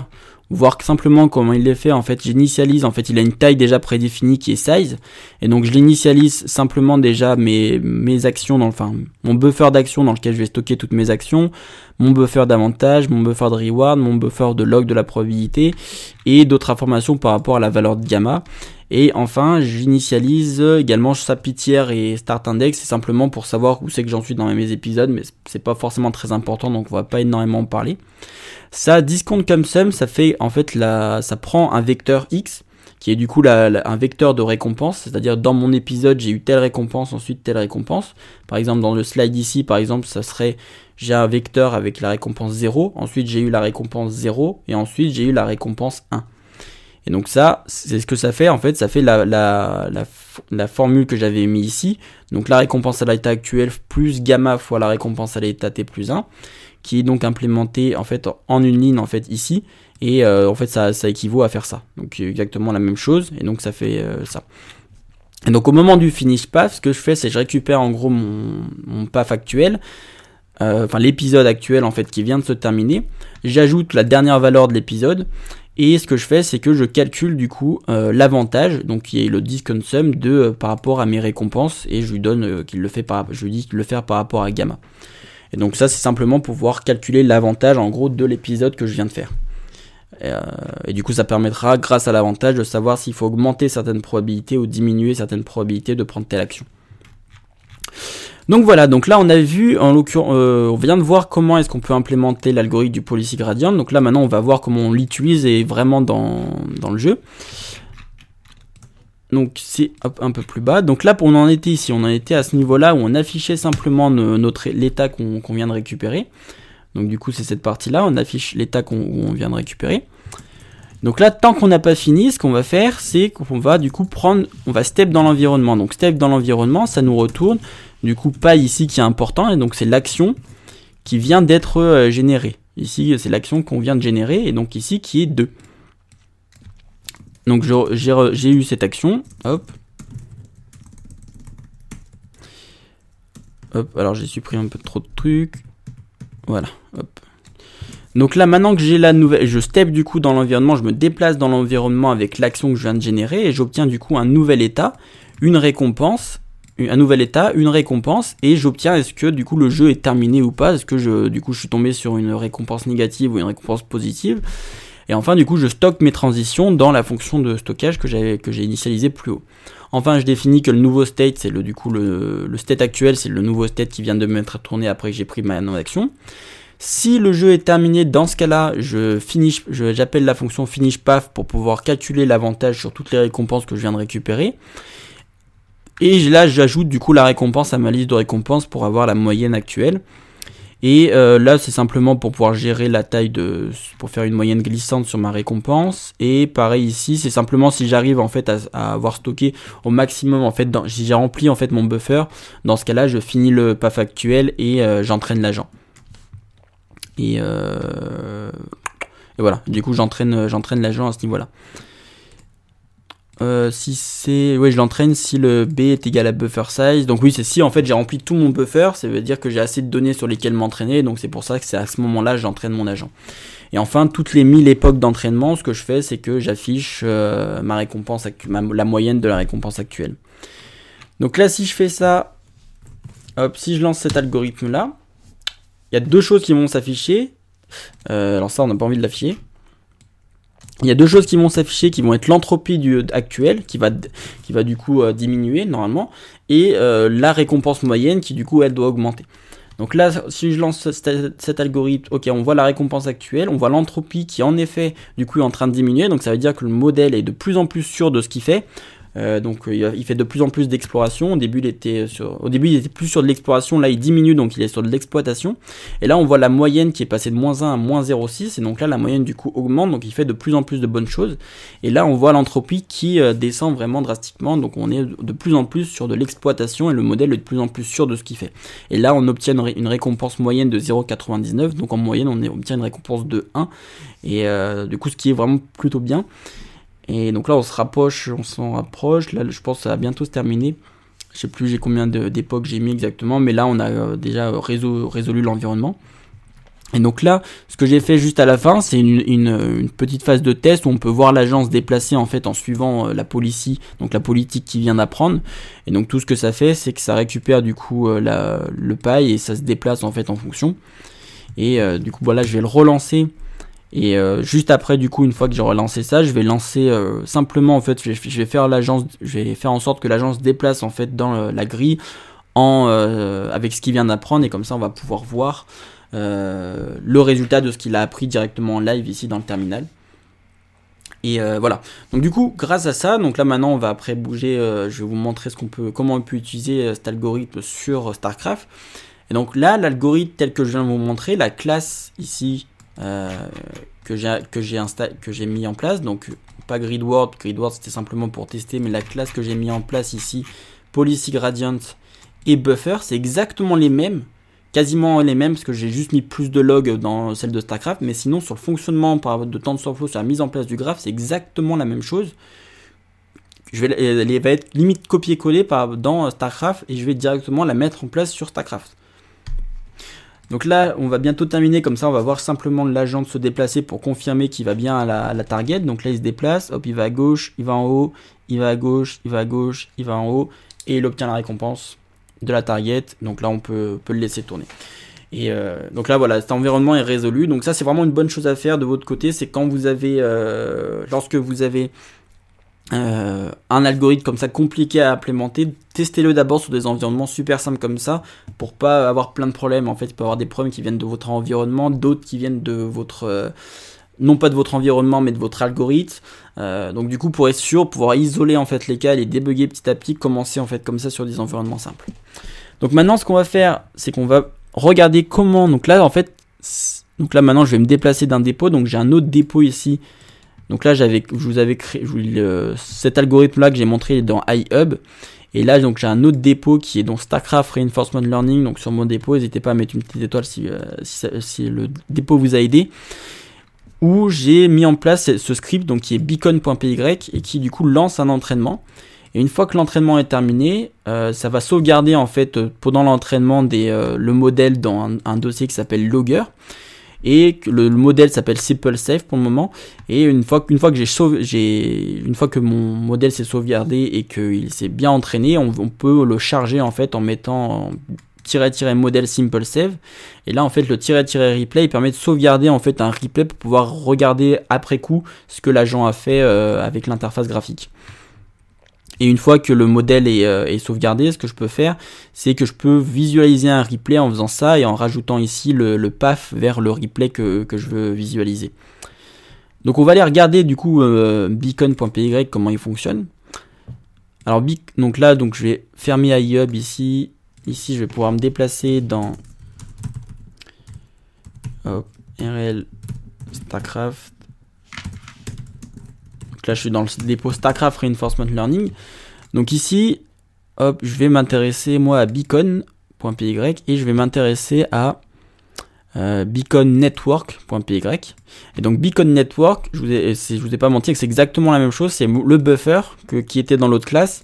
voir simplement comment il est fait, en fait, j'initialise, en fait, il a une taille déjà prédéfinie qui est size, et donc je l'initialise simplement déjà mes actions, mon buffer d'action dans lequel je vais stocker toutes mes actions, mon buffer d'avantage, mon buffer de reward, mon buffer de log de la probabilité, et d'autres informations par rapport à la valeur de gamma. Et enfin, j'initialise également SAPitière et start index, c'est simplement pour savoir où c'est que j'en suis dans mes épisodes, mais c'est pas forcément très important, donc on va pas énormément en parler. Ça, discount comme sum, ça fait en fait ça prend un vecteur x qui est du coup un vecteur de récompense, c'est-à-dire dans mon épisode j'ai eu telle récompense, ensuite telle récompense. Par exemple dans le slide ici, par exemple, ça serait j'ai un vecteur avec la récompense 0, ensuite j'ai eu la récompense 0, et ensuite j'ai eu la récompense 1. Et donc ça, c'est ce que ça fait, en fait, ça fait la formule que j'avais mis ici, donc la récompense à l'état actuel plus gamma fois la récompense à l'état t plus 1, qui est donc implémentée en fait en une ligne en fait ici, et en fait ça équivaut à faire ça, donc exactement la même chose, et donc ça fait ça. Et donc au moment du finish path, ce que je fais, c'est que je récupère en gros mon path actuel, enfin l'épisode actuel en fait qui vient de se terminer, j'ajoute la dernière valeur de l'épisode, Et ce que je fais, c'est que je calcule du coup l'avantage, donc qui est le discount sum par rapport à mes récompenses, et je lui donne je lui dis de le faire par rapport à gamma. Et donc ça, c'est simplement pour pouvoir calculer l'avantage en gros de l'épisode que je viens de faire. Et du coup, ça permettra, grâce à l'avantage, de savoir s'il faut augmenter certaines probabilités ou diminuer certaines probabilités de prendre telle action. Donc voilà, donc là on a vu, en l'occurrence, on vient de voir comment est-ce qu'on peut implémenter l'algorithme du policy gradient. Donc là maintenant on va voir comment on l'utilise et vraiment dans le jeu. Donc c'est un peu plus bas. Donc là on en était ici, on en était à ce niveau-là où on affichait simplement l'état qu'on vient de récupérer. Donc du coup c'est cette partie-là, on affiche l'état qu'on vient de récupérer. Donc là, tant qu'on n'a pas fini, ce qu'on va faire, c'est qu'on va du coup on va step dans l'environnement. Donc step dans l'environnement, ça nous retourne du coup paille ici qui est important, et donc c'est l'action qui vient d'être générée. Ici, c'est l'action qu'on vient de générer, et donc ici qui est 2. Donc j'ai eu cette action, hop. Hop, alors j'ai supprimé un peu trop de trucs. Voilà, hop. Donc là, maintenant que j'ai la nouvelle, je step du coup dans l'environnement, je me déplace dans l'environnement avec l'action que je viens de générer, et j'obtiens du coup un nouvel état, une récompense, un nouvel état, une récompense, et j'obtiens est-ce que du coup le jeu est terminé ou pas, est-ce que je suis tombé sur une récompense négative ou une récompense positive. Et enfin du coup je stocke mes transitions dans la fonction de stockage que j'ai initialisé plus haut. Enfin je définis que le nouveau state, c'est le state actuel, c'est le nouveau state qui vient de me mettre à tourner après que j'ai pris ma non-action. Si le jeu est terminé, dans ce cas-là, j'appelle la fonction finishPath pour pouvoir calculer l'avantage sur toutes les récompenses que je viens de récupérer. Et là, j'ajoute du coup la récompense à ma liste de récompenses pour avoir la moyenne actuelle. Et là, c'est simplement pour pouvoir gérer la taille pour faire une moyenne glissante sur ma récompense. Et pareil ici, c'est simplement si j'arrive en fait à avoir stocké au maximum en fait, si j'ai rempli en fait mon buffer, dans ce cas-là, je finis le path actuel et j'entraîne l'agent. Et voilà, du coup j'entraîne l'agent à ce niveau-là. Je l'entraîne si le B est égal à buffer size. Donc oui, c'est si en fait j'ai rempli tout mon buffer, ça veut dire que j'ai assez de données sur lesquelles m'entraîner. Donc c'est pour ça que c'est à ce moment-là que j'entraîne mon agent. Et enfin, toutes les 1000 époques d'entraînement, ce que je fais, c'est que j'affiche ma récompense la moyenne de la récompense actuelle. Donc là, si je fais ça, hop, si je lance cet algorithme-là, il y a deux choses qui vont s'afficher. Alors ça, on n'a pas envie de l'afficher. Il y a deux choses qui vont s'afficher, qui vont être l'entropie actuelle, qui va du coup diminuer normalement, et la récompense moyenne qui du coup elle doit augmenter. Donc là, si je lance cet algorithme, ok, on voit la récompense actuelle, on voit l'entropie qui en effet du coup est en train de diminuer, donc ça veut dire que le modèle est de plus en plus sûr de ce qu'il fait. Donc il fait de plus en plus d'exploration. Au début il était plus sur de l'exploration, là il diminue, donc il est sur de l'exploitation. Et là on voit la moyenne qui est passée de -1 à -0,6, et donc là la moyenne du coup augmente, donc il fait de plus en plus de bonnes choses. Et là on voit l'entropie qui descend vraiment drastiquement, donc on est de plus en plus sur de l'exploitation et le modèle est de plus en plus sûr de ce qu'il fait. Et là on obtient une récompense moyenne de 0,99, donc en moyenne on obtient une récompense de 1, et du coup ce qui est vraiment plutôt bien. Et donc là on s'en rapproche, là je pense que ça va bientôt se terminer. Je sais plus j'ai combien d'époques j'ai mis exactement, mais là on a déjà résolu l'environnement. Et donc là, ce que j'ai fait juste à la fin, c'est une petite phase de test où on peut voir l'agent se déplacer en fait en suivant la policy, donc la politique qu'il vient d'apprendre. Et donc tout ce que ça fait, c'est que ça récupère du coup le paille et ça se déplace en fait en fonction. Et du coup voilà, je vais le relancer. Et juste après, du coup, une fois que j'ai relancé ça, je vais lancer simplement en fait, je vais faire en sorte que l'agence se déplace en fait dans la grille avec ce qu'il vient d'apprendre, et comme ça on va pouvoir voir le résultat de ce qu'il a appris directement en live ici dans le terminal. Et voilà. Donc du coup, grâce à ça, donc là maintenant on va après bouger. Je vais vous montrer comment on peut utiliser cet algorithme sur StarCraft. Et donc là, l'algorithme tel que je viens de vous montrer, la classe ici. Que j'ai mis en place, donc pas GridWord c'était simplement pour tester, mais la classe que j'ai mis en place ici, Policy Gradient et Buffer, c'est exactement les mêmes, quasiment les mêmes, parce que j'ai juste mis plus de log dans celle de StarCraft, mais sinon sur le fonctionnement de TensorFlow, sur la mise en place du graphe, c'est exactement la même chose. Elle va être limite copier-coller dans StarCraft, et je vais directement la mettre en place sur StarCraft. Donc là, on va bientôt terminer, comme ça on va voir simplement l'agent se déplacer pour confirmer qu'il va bien à la target. Donc là il se déplace, hop, il va à gauche, il va en haut, il va à gauche, il va à gauche, il va en haut, et il obtient la récompense de la target. Donc là on peut le laisser tourner. Et donc là voilà, cet environnement est résolu. Donc ça c'est vraiment une bonne chose à faire de votre côté, c'est quand vous avez, lorsque vous avez un algorithme comme ça compliqué à implémenter, testez-le d'abord sur des environnements super simples comme ça pour pas avoir plein de problèmes. En fait, il peut y avoir des problèmes qui viennent de votre environnement, d'autres qui viennent de votre non pas de votre environnement mais de votre algorithme. Donc du coup, pour être sûr, pouvoir isoler en fait les cas et les débugger petit à petit, commencer en fait comme ça sur des environnements simples. Donc maintenant, ce qu'on va faire, c'est qu'on va regarder comment. Donc là, en fait, maintenant, je vais me déplacer d'un dépôt. Donc j'ai un autre dépôt ici. Donc là, je vous avais créé cet algorithme-là que j'ai montré dans iHub. Et là, donc j'ai un autre dépôt qui est dans StarCraft Reinforcement Learning. Donc sur mon dépôt, n'hésitez pas à mettre une petite étoile si le dépôt vous a aidé. Où j'ai mis en place ce script donc qui est beacon.py et qui du coup lance un entraînement. Et une fois que l'entraînement est terminé, ça va sauvegarder en fait pendant l'entraînement le modèle dans un dossier qui s'appelle logger. Et le modèle s'appelle SimpleSafe pour le moment. Et une fois que mon modèle s'est sauvegardé et qu'il s'est bien entraîné, on peut le charger en fait en mettant --modèle SimpleSave. Et là en fait le --replay permet de sauvegarder en fait un replay pour pouvoir regarder après coup ce que l'agent a fait avec l'interface graphique. Et une fois que le modèle est sauvegardé, ce que je peux faire, c'est que je peux visualiser un replay en faisant ça et en rajoutant ici le path vers le replay que je veux visualiser. Donc on va aller regarder du coup beacon.py comment il fonctionne. Alors donc là je vais fermer iHub ici. Ici je vais pouvoir me déplacer dans RL StarCraft. Donc là je suis dans le dépôt StarCraft Reinforcement Learning. Donc ici, hop, je vais m'intéresser moi à beacon.py et je vais m'intéresser à beaconnetwork.py. Et donc beacon network, je vous ai pas menti que c'est exactement la même chose, c'est le buffer qui était dans l'autre classe.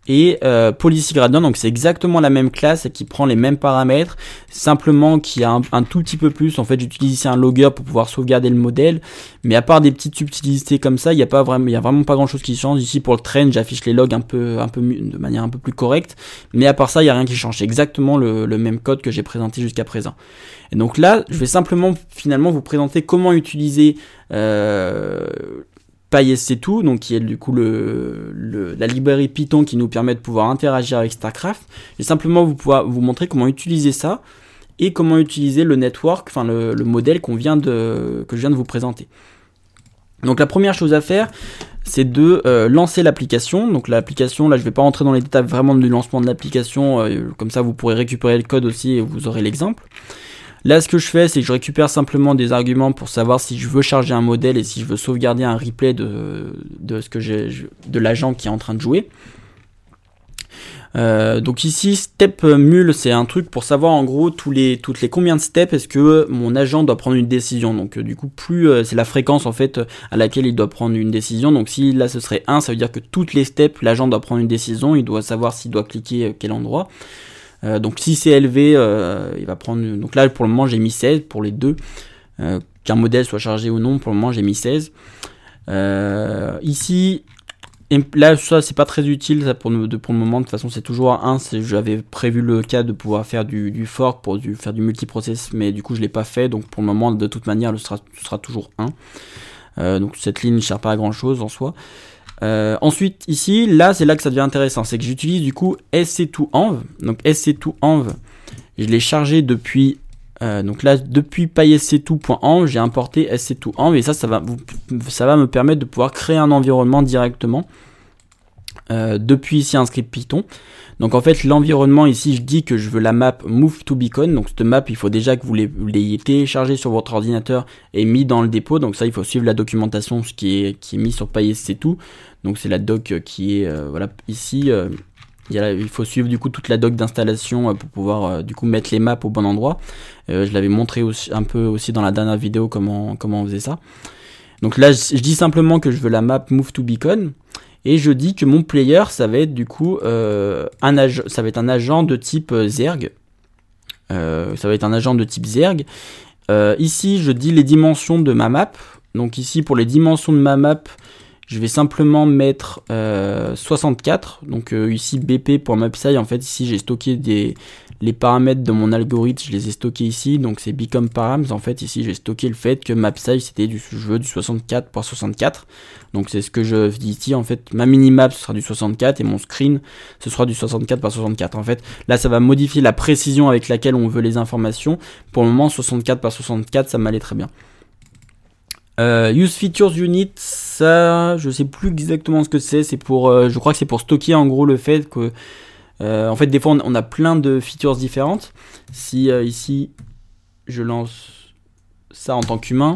Et Policy Gradient, donc c'est exactement la même classe et qui prend les mêmes paramètres, simplement qui a un tout petit peu plus. En fait, j'utilise ici un logger pour pouvoir sauvegarder le modèle, mais à part des petites subtilités comme ça, il y a vraiment pas grand chose qui change. Ici pour le train, j'affiche les logs de manière un peu plus correcte, mais à part ça, il y a rien qui change. C'est exactement le même code que j'ai présenté jusqu'à présent. Et donc là, je vais simplement finalement vous présenter comment utiliser PySC2, donc qui est du coup la librairie Python qui nous permet de pouvoir interagir avec StarCraft. Et simplement vous montrer comment utiliser ça et comment utiliser le network, enfin le modèle que je viens de vous présenter. Donc la première chose à faire, c'est de lancer l'application. Donc l'application, là je ne vais pas rentrer dans les détails vraiment du lancement de l'application, comme ça vous pourrez récupérer le code aussi et vous aurez l'exemple. Là, ce que je fais, c'est que je récupère simplement des arguments pour savoir si je veux charger un modèle et si je veux sauvegarder un replay de l'agent qui est en train de jouer. Donc ici, step mul, c'est un truc pour savoir en gros toutes les combien de steps est-ce que mon agent doit prendre une décision. Donc du coup, plus c'est la fréquence en fait à laquelle il doit prendre une décision. Donc si là ce serait 1, ça veut dire que toutes les steps, l'agent doit prendre une décision, il doit savoir s'il doit cliquer quel endroit. Donc si c'est élevé, il va prendre. Donc là pour le moment j'ai mis 16 pour les deux. Qu'un modèle soit chargé ou non, pour le moment j'ai mis 16. Ici, là ça c'est pas très utile ça pour le moment, de toute façon c'est toujours à 1. J'avais prévu le cas de pouvoir faire du fork pour faire du multiprocess, mais du coup je l'ai pas fait, donc pour le moment de toute manière ce sera toujours 1. Donc cette ligne ne sert pas à grand chose en soi. Ensuite ici, là c'est là que ça devient intéressant, c'est que j'utilise du coup sc2env. Donc sc2env, je l'ai chargé depuis donc là depuis pysc2.env, j'ai importé sc2env et ça va me permettre de pouvoir créer un environnement directement depuis ici un script Python. Donc en fait l'environnement ici, je dis que je veux la map move to beacon. Donc cette map, il faut déjà que vous l'ayez téléchargée sur votre ordinateur et mis dans le dépôt. Donc ça, il faut suivre la documentation, ce qui est mis sur pysc2. Donc c'est la doc qui est voilà ici. Il faut suivre du coup toute la doc d'installation pour pouvoir du coup mettre les maps au bon endroit. Je l'avais montré un peu aussi dans la dernière vidéo comment on faisait ça. Donc là je dis simplement que je veux la map move to beacon. Et je dis que mon player, ça va être du coup un agent de type Zerg. ça va être un agent de type Zerg. Ici, je dis les dimensions de ma map. Donc ici, pour les dimensions de ma map, je vais simplement mettre 64. Donc ici, bp.mapsize, en fait, ici, j'ai stocké les paramètres de mon algorithme, je les ai stockés ici. Donc c'est become params. En fait, ici, j'ai stocké le fait que mapsize, c'était je veux du 64 par 64. Donc c'est ce que je dis ici. En fait, ma minimap, ce sera du 64 et mon screen, ce sera du 64 par 64. En fait, là, ça va modifier la précision avec laquelle on veut les informations. Pour le moment, 64 par 64, ça m'allait très bien. Use features unit, ça, je sais plus exactement ce que c'est. C'est pour, je crois que c'est pour stocker en gros le fait que, en fait, des fois, on a plein de features différentes. Si ici, je lance ça en tant qu'humain.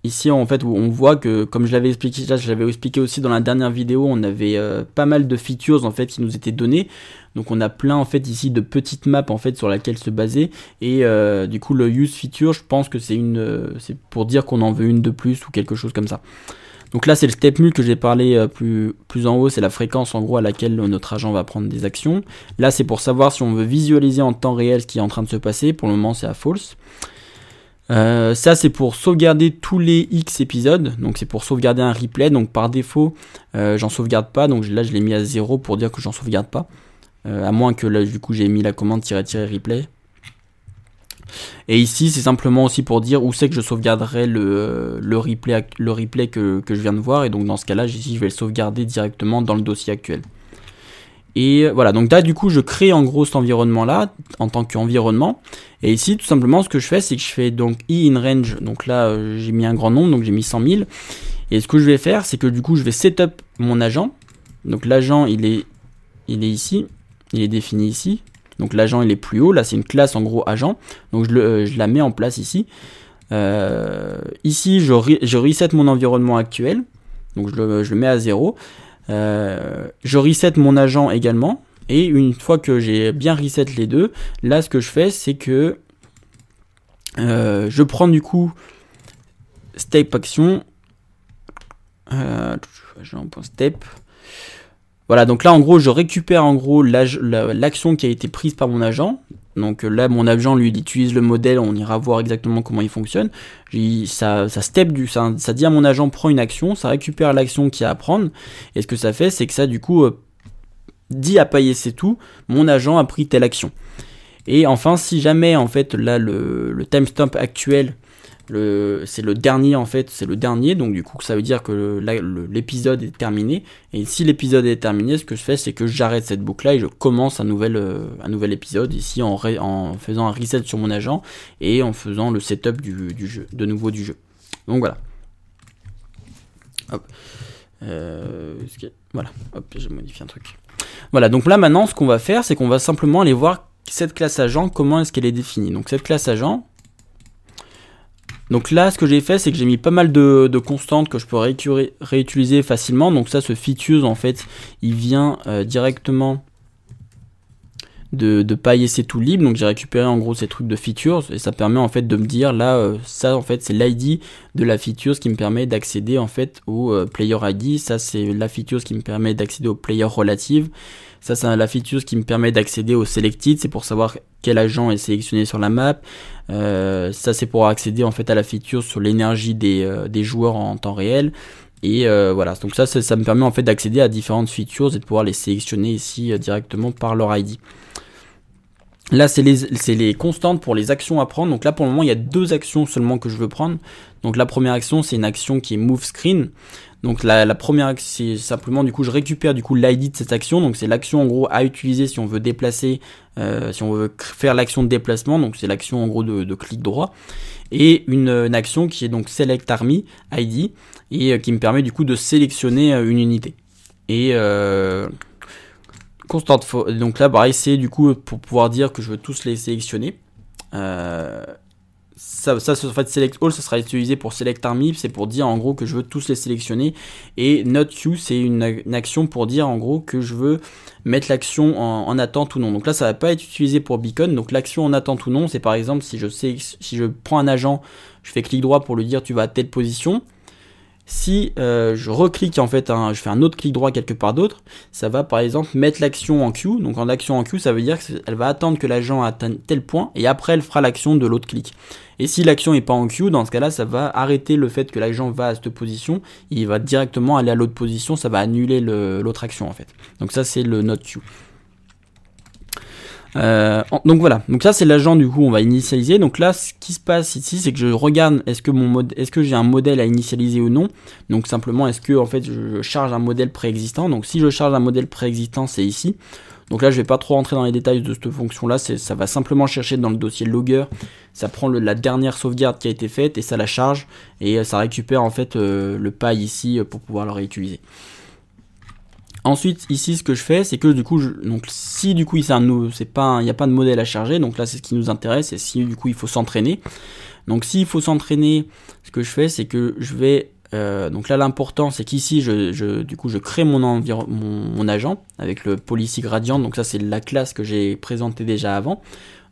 Ici, en fait, on voit que, comme je l'avais expliqué, là, je l'avais expliqué aussi dans la dernière vidéo, on avait pas mal de features en fait qui nous étaient données. Donc, on a plein en fait ici de petites maps en fait sur laquelle se baser. Et du coup, le use feature, je pense que c'est c'est pour dire qu'on en veut une de plus ou quelque chose comme ça. Donc là, c'est le step mule que j'ai parlé plus en haut, c'est la fréquence en gros à laquelle notre agent va prendre des actions. Là, c'est pour savoir si on veut visualiser en temps réel ce qui est en train de se passer. Pour le moment, c'est à false. Ça c'est pour sauvegarder tous les X épisodes, donc c'est pour sauvegarder un replay, donc par défaut j'en sauvegarde pas, donc là je l'ai mis à 0 pour dire que j'en sauvegarde pas, à moins que là du coup j'ai mis la commande -replay. Et ici c'est simplement aussi pour dire où c'est que je sauvegarderai le replay que je viens de voir, et donc dans ce cas là ici je vais le sauvegarder directement dans le dossier actuel. Et voilà, donc là du coup je crée en gros cet environnement là en tant qu'environnement. Et ici tout simplement ce que je fais, c'est que je fais donc i in range, donc là j'ai mis un grand nombre, donc j'ai mis 100 000. Et ce que je vais faire, c'est que du coup je vais setup mon agent. Donc l'agent il est ici, il est défini ici. Donc l'agent il est plus haut, là c'est une classe en gros agent. Donc je la mets en place ici. Ici je reset mon environnement actuel, donc je le mets à 0. Je reset mon agent également, et une fois que j'ai bien reset les deux, là ce que je fais c'est que je prends du coup step action, step. Voilà, donc là en gros je récupère en gros l'action qui a été prise par mon agent. Donc là mon agent lui il utilise le modèle, on ira voir exactement comment il fonctionne. Ça dit à mon agent prends une action, ça récupère l'action qu'il y a à prendre, et ce que ça fait c'est que ça du coup dit à payer c'est tout, mon agent a pris telle action. Et enfin si jamais en fait là le timestamp actuel c'est le dernier en fait, c'est le dernier, donc du coup ça veut dire que l'épisode est terminé. Et si l'épisode est terminé, ce que je fais c'est que j'arrête cette boucle là et je commence un nouvel épisode ici en faisant un reset sur mon agent et en faisant le setup du jeu, de nouveau du jeu. Donc voilà. Hop. Voilà, hop, j'ai modifié un truc. Voilà, donc là maintenant ce qu'on va faire c'est qu'on va simplement aller voir cette classe agent, comment est-ce qu'elle est définie. Donc cette classe agent, donc là ce que j'ai fait c'est que j'ai mis pas mal de constantes que je peux réutiliser facilement. Donc ça, ce features en fait il vient directement de PyEC tout libre. Donc j'ai récupéré en gros ces trucs de features et ça permet en fait de me dire là ça en fait c'est l'ID de la features qui me permet d'accéder en fait au player ID. Ça c'est la features qui me permet d'accéder au player relative. Ça c'est la feature qui me permet d'accéder au selected, c'est pour savoir quel agent est sélectionné sur la map. Ça c'est pour accéder en fait à la feature sur l'énergie des joueurs en temps réel. Et voilà, donc ça me permet en fait d'accéder à différentes features et de pouvoir les sélectionner ici directement par leur ID. Là c'est les constantes pour les actions à prendre. Donc là pour le moment il y a deux actions seulement que je veux prendre. Donc la première action c'est une action qui est move screen. Donc la première c'est simplement du coup je récupère du coup l'ID de cette action. Donc c'est l'action en gros à utiliser si on veut déplacer, si on veut faire l'action de déplacement. Donc c'est l'action en gros de clic droit. Et une action qui est donc select army ID et qui me permet du coup de sélectionner une unité. Et constante donc là pareil c'est du coup pour pouvoir dire que je veux tous les sélectionner. Ça en fait select all ça sera utilisé pour select army, c'est pour dire en gros que je veux tous les sélectionner. Et not you c'est une action pour dire en gros que je veux mettre l'action en attente ou non. Donc là ça va pas être utilisé pour beacon. Donc l'action en attente ou non c'est par exemple si je prends un agent, je fais clic droit pour lui dire tu vas à telle position. Si je reclique en fait, je fais un autre clic droit quelque part d'autre, ça va par exemple mettre l'action en queue. Donc en action en queue, ça veut dire qu'elle va attendre que l'agent atteigne tel point et après elle fera l'action de l'autre clic. Et si l'action n'est pas en queue, dans ce cas-là, ça va arrêter le fait que l'agent va à cette position, il va directement aller à l'autre position, ça va annuler l'autre action en fait. Donc ça c'est le not queue. Donc voilà, donc ça c'est l'agent, du coup on va initialiser. Donc là ce qui se passe ici, c'est que je regarde est-ce que j'ai un modèle à initialiser ou non. Donc simplement est-ce que en fait je charge un modèle préexistant. Donc si je charge un modèle préexistant, c'est ici. Donc là je vais pas trop rentrer dans les détails de cette fonction là, ça va simplement chercher dans le dossier logger, ça prend la dernière sauvegarde qui a été faite et ça la charge et ça récupère en fait le py ici pour pouvoir le réutiliser. Ensuite, ici, ce que je fais, c'est que du coup, donc si du coup il n'y a pas de modèle à charger, donc là c'est ce qui nous intéresse, et si du coup il faut s'entraîner. Donc s'il faut s'entraîner, ce que je fais, c'est que je vais, donc là l'important, c'est qu'ici, du coup, je crée mon agent avec le policy gradient. Donc ça c'est la classe que j'ai présentée déjà avant.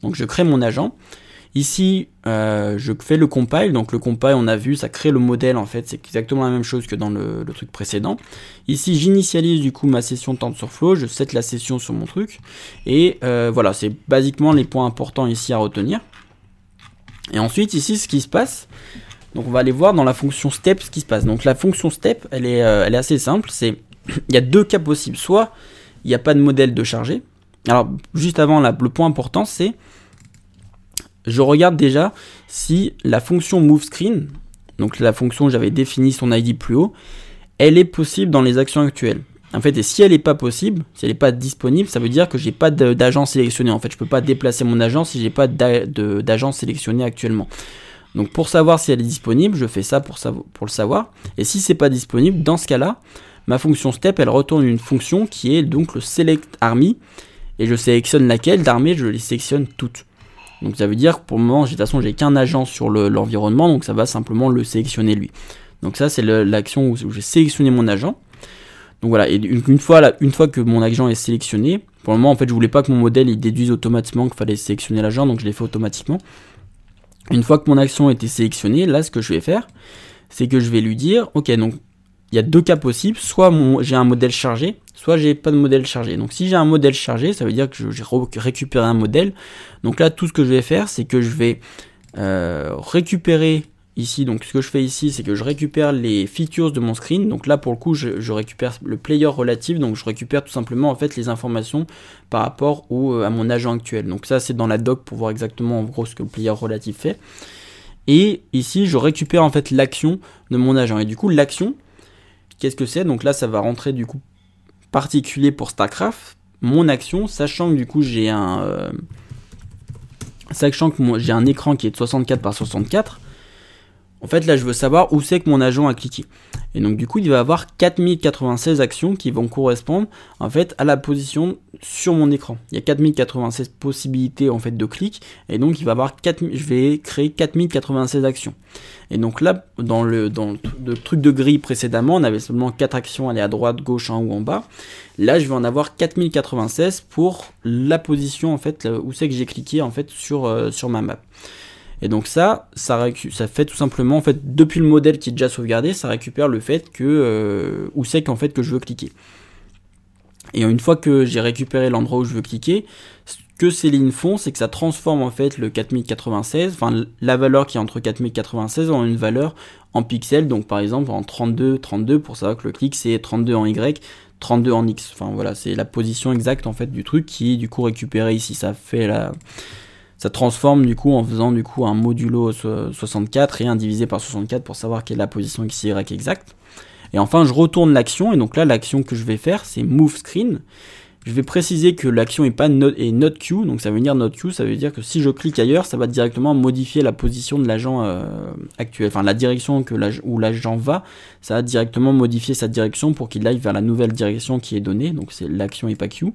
Donc je crée mon agent. Ici, je fais le compile, donc le compile, on a vu, ça crée le modèle en fait, c'est exactement la même chose que dans le truc précédent. Ici, j'initialise du coup ma session TensorFlow, je set la session sur mon truc, et voilà, c'est basiquement les points importants ici à retenir. Et ensuite, ici, ce qui se passe, donc on va aller voir dans la fonction step ce qui se passe. Donc la fonction step, elle est assez simple, il y a deux cas possibles, soit il n'y a pas de modèle de charger. Alors, juste avant, le point important, c'est je regarde déjà si la fonction moveScreen, donc la fonction que j'avais définie son ID plus haut, elle est possible dans les actions actuelles. En fait, et si elle n'est pas possible, si elle n'est pas disponible, ça veut dire que j'ai pas d'agent sélectionné. En fait, je peux pas déplacer mon agent si j'ai pas d'agent sélectionné actuellement. Donc pour savoir si elle est disponible, je fais ça pour le savoir. Et si c'est pas disponible, dans ce cas-là, ma fonction step, elle retourne une fonction qui est donc le select army, et je sélectionne laquelle d'armée, je les sélectionne toutes. Donc ça veut dire que pour le moment, de toute façon, j'ai qu'un agent sur l'environnement, donc ça va simplement le sélectionner lui. Donc ça, c'est l'action où j'ai sélectionné mon agent. Donc voilà, et une fois que mon agent est sélectionné, pour le moment, en fait, je voulais pas que mon modèle il déduise automatiquement qu'il fallait sélectionner l'agent, donc je l'ai fait automatiquement. Une fois que mon action a été sélectionnée, là, ce que je vais faire, c'est que je vais lui dire, ok, donc il y a deux cas possibles, soit j'ai un modèle chargé, soit j'ai pas de modèle chargé. Donc si j'ai un modèle chargé, ça veut dire que j'ai récupéré un modèle. Donc là, tout ce que je vais faire, c'est que je vais récupérer ici. Donc ce que je fais ici, c'est que je récupère les features de mon screen. Donc là, pour le coup, je récupère le player relative. Donc je récupère tout simplement en fait les informations par rapport à mon agent actuel. Donc ça, c'est dans la doc pour voir exactement en gros ce que le player relative fait. Et ici, je récupère en fait l'action de mon agent. Et du coup, l'action, qu'est-ce que c'est? Donc là, ça va rentrer du coup particulier pour StarCraft, mon action, sachant que du coup j'ai un écran qui est de 64 par 64. En fait là je veux savoir où c'est que mon agent a cliqué. Et donc du coup il va avoir 4096 actions qui vont correspondre en fait à la position sur mon écran. Il y a 4096 possibilités en fait de clics et donc il va avoir je vais créer 4096 actions. Et donc là dans le truc de grille précédemment on avait seulement 4 actions, aller à droite, gauche, en haut ou en bas. Là je vais en avoir 4096 pour la position en fait où c'est que j'ai cliqué en fait sur ma map. Et donc ça fait tout simplement, en fait, depuis le modèle qui est déjà sauvegardé, ça récupère le fait que, où c'est qu'en fait que je veux cliquer. Et une fois que j'ai récupéré l'endroit où je veux cliquer, ce que ces lignes font, c'est que ça transforme en fait le 4096, enfin la valeur qui est entre 4096 en une valeur en pixels, donc par exemple en 32, pour savoir que le clic c'est 32 en Y, 32 en X. Enfin voilà, c'est la position exacte en fait du truc qui est du coup récupérée ici. Ça transforme du coup en faisant du coup un modulo 64 et un divisé par 64 pour savoir quelle est la position x, y exacte. Et enfin je retourne l'action, et donc là l'action que je vais faire c'est move screen. Je vais préciser que l'action est not queue, donc ça veut dire not queue, ça veut dire que si je clique ailleurs, ça va directement modifier la position de l'agent actuel, enfin la direction où l'agent va, ça va directement modifier sa direction pour qu'il aille vers la nouvelle direction qui est donnée, donc c'est l'action est pas queue.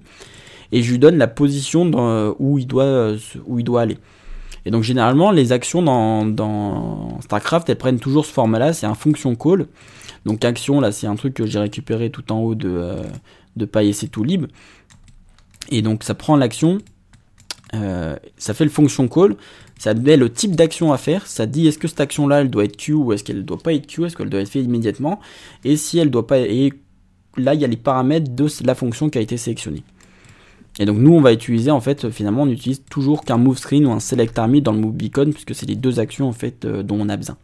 Et je lui donne la position où il doit aller. Et donc généralement les actions dans StarCraft elles prennent toujours ce format là, c'est un function call. Donc action là c'est un truc que j'ai récupéré tout en haut de PySC2lib. Et donc ça prend l'action, ça fait le function call, ça met le type d'action à faire, ça dit est-ce que cette action-là, elle doit être Q ou est-ce qu'elle doit pas être Q, est-ce qu'elle doit être faite immédiatement, et si elle doit pas, et là, il y a les paramètres de la fonction qui a été sélectionnée. Et donc nous, on va utiliser, en fait, finalement, on utilise toujours qu'un move screen ou un select army dans le move beacon, puisque c'est les deux actions, en fait, dont on a besoin.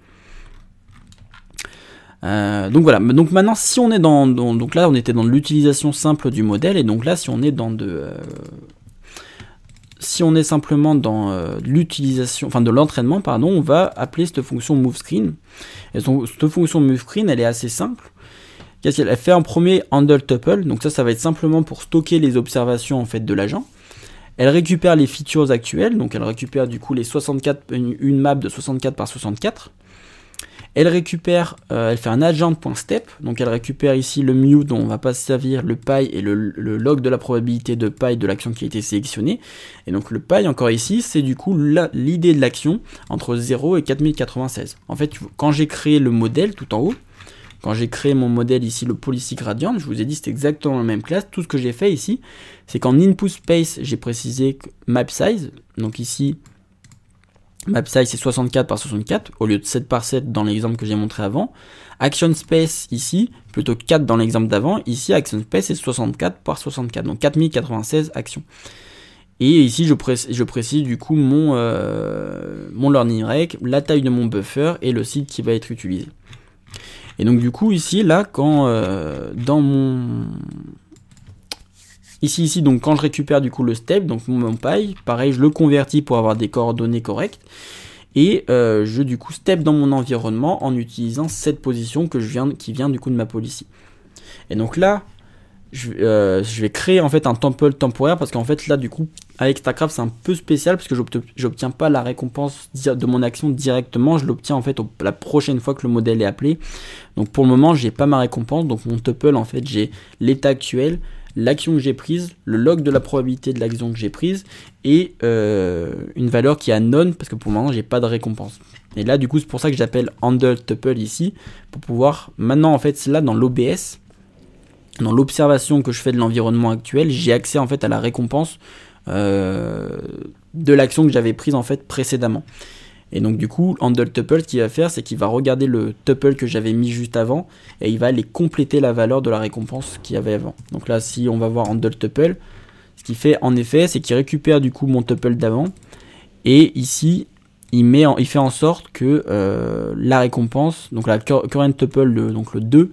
Donc voilà, donc maintenant si on est donc là on était dans l'utilisation simple du modèle, et donc là si on est dans si on est simplement dans l'utilisation, enfin de l'entraînement pardon, on va appeler cette fonction moveScreen. Et donc cette fonction moveScreen elle est assez simple. Qu'est-ce qu'elle fait? En premier handle tuple, donc ça va être simplement pour stocker les observations en fait de l'agent. Elle récupère les features actuelles, donc elle récupère du coup les 64, une map de 64 par 64. Elle récupère, elle fait un agent.step, donc elle récupère ici le mute dont on va pas se servir, le pi et le log de la probabilité de pi de l'action qui a été sélectionnée. Et donc le pi encore ici, c'est du coup l'idée de l'action entre 0 et 4096. En fait, quand j'ai créé le modèle tout en haut, quand j'ai créé mon modèle ici, le Policy Gradient, je vous ai dit c'est exactement la même classe. Tout ce que j'ai fait ici, c'est qu'en input space, j'ai précisé map size, donc ici, map size c'est 64 par 64 au lieu de 7 par 7 dans l'exemple que j'ai montré avant. Action space ici, plutôt que 4 dans l'exemple d'avant. Ici, action space c'est 64 par 64, donc 4096 actions. Et ici, je précise du coup mon learning rec, la taille de mon buffer et le site qui va être utilisé. Et donc du coup ici, là, quand dans mon... Ici, donc quand je récupère du coup le step, donc mon pi, pareil, je le convertis pour avoir des coordonnées correctes. Et je du coup step dans mon environnement en utilisant cette position qui vient du coup de ma policy. Et donc là, je vais créer en fait un temple temporaire parce qu'en fait là du coup avec StarCraft c'est un peu spécial parce que j'obtiens pas la récompense de mon action directement, je l'obtiens en fait la prochaine fois que le modèle est appelé. Donc pour le moment j'ai pas ma récompense, donc mon tuple en fait j'ai l'état actuel, l'action que j'ai prise, le log de la probabilité de l'action que j'ai prise et une valeur qui est non parce que pour le moment j'ai pas de récompense. Et là du coup c'est pour ça que j'appelle handle tuple ici pour pouvoir maintenant en fait là dans l'OBS, dans l'observation que je fais de l'environnement actuel, j'ai accès en fait à la récompense de l'action que j'avais prise en fait précédemment. Et donc du coup, handle tuple, ce qu'il va faire, c'est qu'il va regarder le tuple que j'avais mis juste avant et il va aller compléter la valeur de la récompense qu'il y avait avant. Donc là, si on va voir handle tuple, ce qu'il fait en effet, c'est qu'il récupère du coup mon tuple d'avant et ici, il fait en sorte que la récompense, donc la current tuple, donc le 2,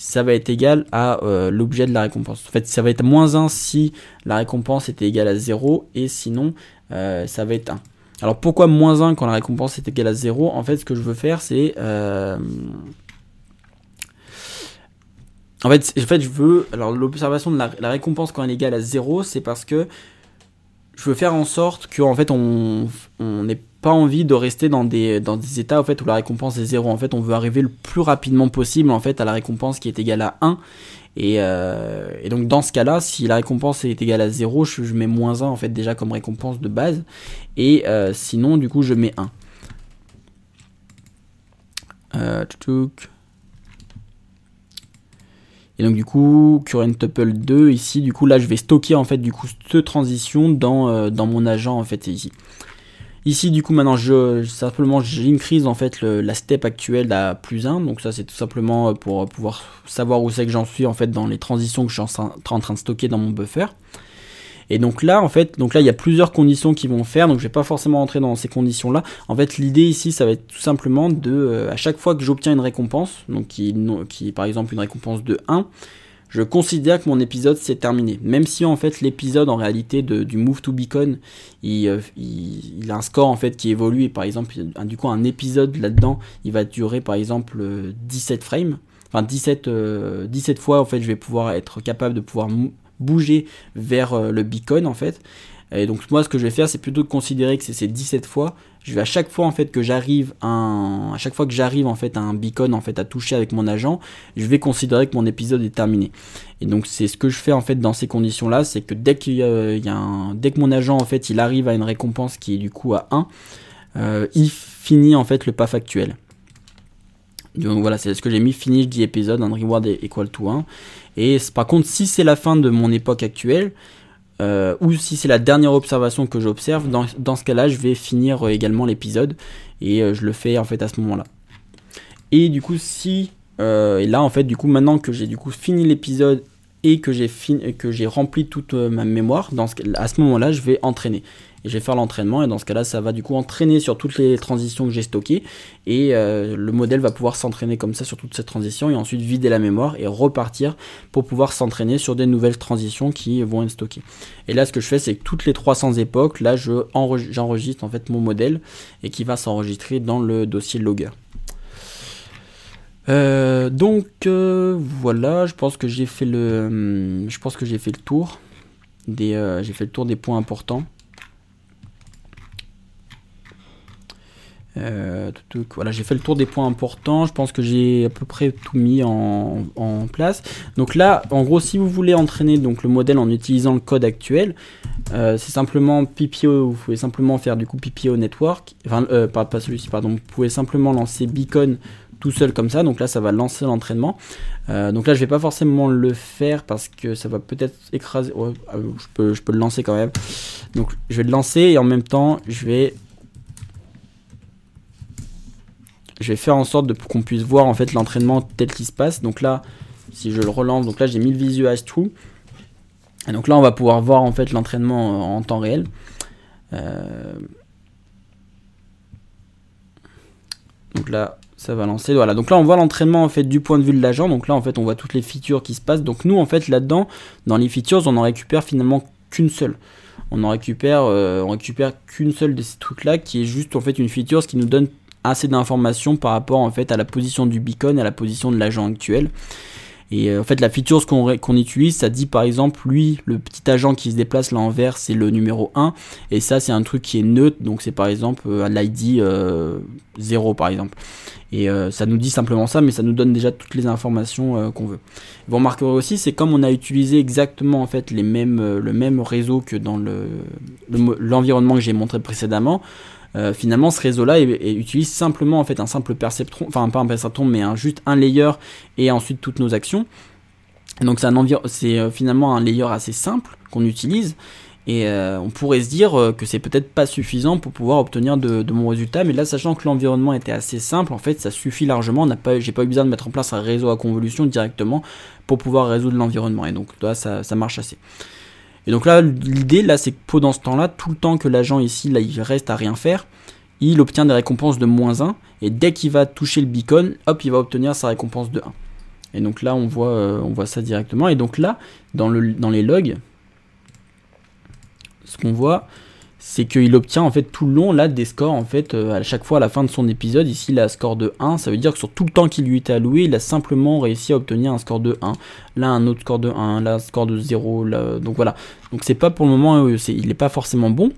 ça va être égal à l'objet de la récompense. En fait, ça va être -1 si la récompense était égale à 0 et sinon, ça va être 1. Alors pourquoi -1 quand la récompense est égale à 0? En fait, ce que je veux faire, c'est... En fait, je veux... Alors l'observation de la récompense quand elle est égale à 0, c'est parce que je veux faire en sorte qu'en fait, on n'ait pas envie de rester dans des états en fait, où la récompense est 0. En fait, on veut arriver le plus rapidement possible en fait, à la récompense qui est égale à 1. Et donc dans ce cas-là, si la récompense est égale à 0, je mets -1 en fait déjà comme récompense de base. Et sinon, du coup, je mets 1. Et donc du coup, current tuple 2, ici, du coup, là, je vais stocker en fait du coup cette transition dans mon agent en fait, c'est ici. Ici, du coup, maintenant, j'increase en fait la step actuelle à +1. Donc ça, c'est tout simplement pour pouvoir savoir où c'est que j'en suis en fait dans les transitions que je suis en train de stocker dans mon buffer. Et donc là, en fait, il y a plusieurs conditions qui vont faire. Donc je vais pas forcément rentrer dans ces conditions-là. En fait, l'idée ici, ça va être tout simplement à chaque fois que j'obtiens une récompense, donc qui est par exemple une récompense de 1, je considère que mon épisode s'est terminé. Même si en fait l'épisode en réalité du Move to Beacon, il a un score en fait qui évolue et par exemple du coup un épisode là-dedans, il va durer par exemple 17 frames. Enfin 17 fois en fait je vais pouvoir être capable de pouvoir bouger vers le beacon en fait. Et donc moi ce que je vais faire c'est plutôt de considérer que c'est ces 17 fois. Je vais à chaque fois en fait que j'arrive en fait à un beacon en fait à toucher avec mon agent, je vais considérer que mon épisode est terminé. Et donc c'est ce que je fais en fait dans ces conditions là, c'est que dès que mon agent en fait il arrive à une récompense qui est du coup à 1, il finit en fait le path actuel. Donc voilà, c'est ce que j'ai mis, finish the episode and reward equal to 1. Et par contre si c'est la fin de mon époque actuelle, ou si c'est la dernière observation que j'observe, dans ce cas-là, je vais finir également l'épisode, et je le fais en fait à ce moment-là. Et du coup, et là en fait, du coup, maintenant que j'ai du coup fini l'épisode et que j'ai rempli toute ma mémoire, à ce moment-là, je vais entraîner. Et je vais faire l'entraînement, et dans ce cas-là, ça va du coup entraîner sur toutes les transitions que j'ai stockées, et le modèle va pouvoir s'entraîner comme ça sur toutes ces transitions, et ensuite vider la mémoire et repartir pour pouvoir s'entraîner sur des nouvelles transitions qui vont être stockées. Et là, ce que je fais, c'est que toutes les 300 époques, là, j'enregistre en fait mon modèle, et qui va s'enregistrer dans le dossier logger. Voilà, je pense que j'ai fait le tour des points importants. Voilà, j'ai fait le tour des points importants. Je pense que j'ai à peu près tout mis en place. Donc là, en gros, si vous voulez entraîner donc le modèle en utilisant le code actuel, c'est simplement PPO. Vous pouvez simplement faire du coup PPO network. Enfin, pas celui-ci, pardon. Vous pouvez simplement lancer beacon tout seul comme ça. Donc là, ça va lancer l'entraînement. Donc là, je vais pas forcément le faire parce que ça va peut-être écraser. Ouais, je peux le lancer quand même. Donc je vais le lancer, et en même temps, je vais faire en sorte qu'on puisse voir en fait l'entraînement tel qu'il se passe. Donc là, si je le relance, donc là j'ai mis le visualize true. Et donc là, on va pouvoir voir en fait l'entraînement en temps réel. Donc là, ça va lancer. Voilà. Donc là, on voit l'entraînement en fait du point de vue de l'agent. Donc là, en fait, on voit toutes les features qui se passent. Donc nous, en fait, là-dedans, dans les features, on en récupère finalement qu'une seule. On récupère qu'une seule de ces trucs-là, qui est juste en fait une feature, ce qui nous donne assez d'informations par rapport en fait à la position du beacon, à la position de l'agent actuel. Et en fait, la feature qu'on utilise, ça dit par exemple, lui, le petit agent qui se déplace là en vert, c'est le numéro 1, et ça c'est un truc qui est neutre, donc c'est par exemple l'ID 0 par exemple. Et ça nous dit simplement ça, mais ça nous donne déjà toutes les informations qu'on veut. Vous remarquerez aussi, c'est comme on a utilisé exactement en fait le même réseau que dans l'environnement que j'ai montré précédemment. Finalement, ce réseau-là utilise simplement en fait un simple perceptron, enfin pas un perceptron, mais juste un layer et ensuite toutes nos actions. Et donc c'est finalement un layer assez simple qu'on utilise, et on pourrait se dire que c'est peut-être pas suffisant pour pouvoir obtenir de bons résultats, mais là, sachant que l'environnement était assez simple, en fait ça suffit largement. J'ai pas eu besoin de mettre en place un réseau à convolution directement pour pouvoir résoudre l'environnement, et donc là ça marche assez. Et donc là, l'idée, là, c'est que pendant ce temps-là, tout le temps que l'agent ici, là, il reste à rien faire, il obtient des récompenses de -1, et dès qu'il va toucher le beacon, hop, il va obtenir sa récompense de 1. Et donc là, on voit ça directement. Et donc là, dans les logs, ce qu'on voit, c'est qu'il obtient en fait tout le long là des scores en fait à chaque fois à la fin de son épisode. Ici il a un score de 1, ça veut dire que sur tout le temps qui lui était alloué, il a simplement réussi à obtenir un score de 1. Là un autre score de 1, là un score de 0, là, donc voilà. Donc c'est pas pour le moment, il n'est pas forcément bon.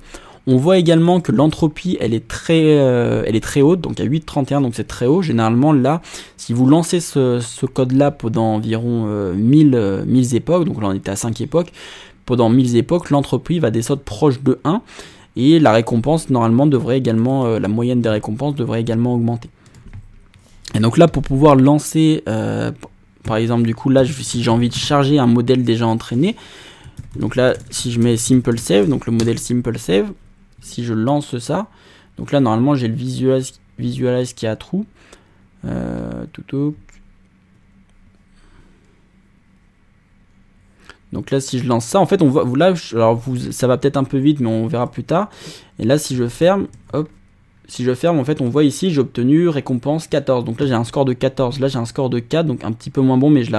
On voit également que l'entropie elle est très haute, donc à 8,31, donc c'est très haut. Généralement là, si vous lancez ce code là pendant environ 1000 époques, donc là on était à 5 époques, pendant 1000 époques, l'entropie va descendre proche de 1, et la récompense normalement devrait également, la moyenne des récompenses devrait également augmenter. Et donc là, pour pouvoir lancer, par exemple du coup là, si j'ai envie de charger un modèle déjà entraîné, donc là si je mets simple save, donc le modèle simple save, si je lance ça, donc là normalement j'ai le visualize qui est à true, donc là si je lance ça, en fait on voit là, alors ça va peut-être un peu vite mais on verra plus tard. Et là si je ferme, hop, en fait on voit ici j'ai obtenu récompense 14, donc là j'ai un score de 14, là j'ai un score de 4, donc un petit peu moins bon, mais j'ai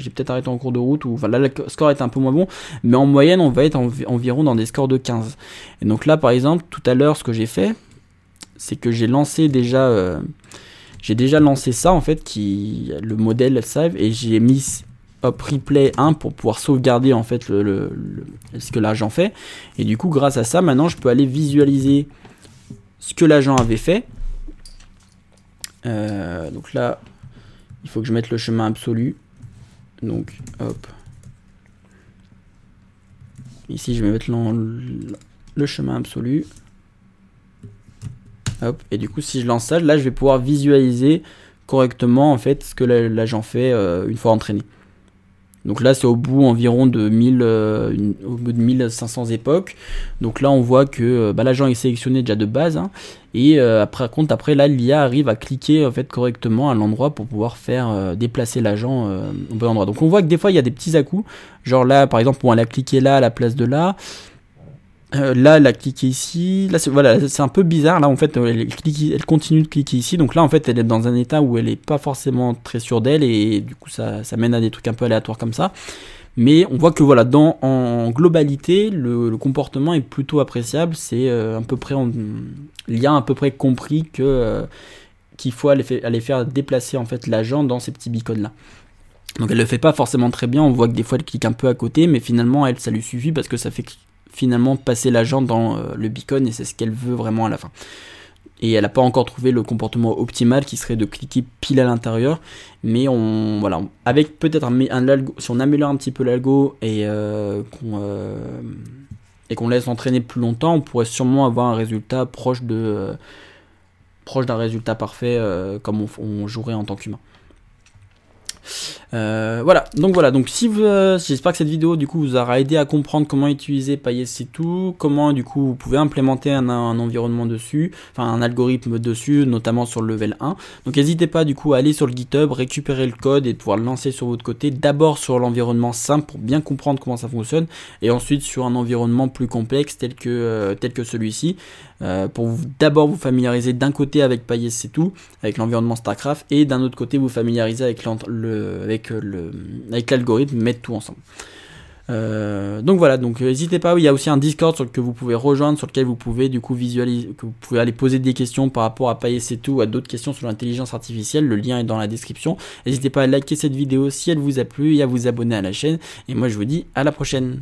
peut-être arrêté en cours de route, ou enfin là le score est un peu moins bon, mais en moyenne on va être environ dans des scores de 15. Et donc là par exemple tout à l'heure ce que j'ai fait, c'est que j'ai déjà lancé ça en fait, le modèle save, et j'ai mis hop, replay 1 pour pouvoir sauvegarder en fait ce que l'agent fait. Et du coup grâce à ça maintenant je peux aller visualiser ce que l'agent avait fait. Donc là il faut que je mette le chemin absolu, donc hop, ici je vais mettre le chemin absolu, hop, et du coup si je lance ça, là je vais pouvoir visualiser correctement en fait ce que l'agent fait une fois entraîné. Donc là c'est au bout environ de 1500 époques. Donc là on voit que l'agent est sélectionné déjà de base, hein, et après là l'IA arrive à cliquer en fait correctement à l'endroit pour pouvoir faire déplacer l'agent au bon endroit. Donc on voit que des fois il y a des petits à-coups, genre là par exemple elle a cliqué là à la place de là. Là, elle a cliqué ici. Là, c'est un peu bizarre. Là, en fait, elle continue de cliquer ici. Donc là, en fait, elle est dans un état où elle n'est pas forcément très sûre d'elle. Et du coup, ça mène à des trucs un peu aléatoires comme ça. Mais on voit que voilà, en globalité, le comportement est plutôt appréciable. C'est à peu près, il y a à peu près compris qu'il faut aller faire déplacer en fait l'agent dans ces petits beacons là. Donc elle le fait pas forcément très bien. On voit que des fois elle clique un peu à côté, mais finalement ça lui suffit parce que ça fait finalement passer l'agent dans le beacon et c'est ce qu'elle veut vraiment à la fin. Et elle n'a pas encore trouvé le comportement optimal qui serait de cliquer pile à l'intérieur, mais voilà, avec peut-être si on améliore un petit peu l'algo et qu'on laisse entraîner plus longtemps, on pourrait sûrement avoir un résultat proche d'un résultat parfait comme on jouerait en tant qu'humain. Voilà, donc si j'espère que cette vidéo du coup vous aura aidé à comprendre comment utiliser PySC2, comment du coup vous pouvez implémenter un environnement dessus, enfin un algorithme dessus, notamment sur le level 1. Donc n'hésitez pas du coup à aller sur le GitHub, récupérer le code et pouvoir le lancer sur votre côté, d'abord sur l'environnement simple pour bien comprendre comment ça fonctionne, et ensuite sur un environnement plus complexe tel que celui-ci, pour d'abord vous familiariser d'un côté avec PySC2, avec l'environnement StarCraft, et d'un autre côté vous familiariser avec l'algorithme, mettre tout ensemble. Donc voilà, n'hésitez pas, il y a aussi un Discord que vous pouvez rejoindre, sur lequel vous pouvez du coup visualiser, que vous pouvez aller poser des questions par rapport à PySC2 ou à d'autres questions sur l'intelligence artificielle. Le lien est dans la description. N'hésitez pas à liker cette vidéo si elle vous a plu et à vous abonner à la chaîne, et moi je vous dis à la prochaine.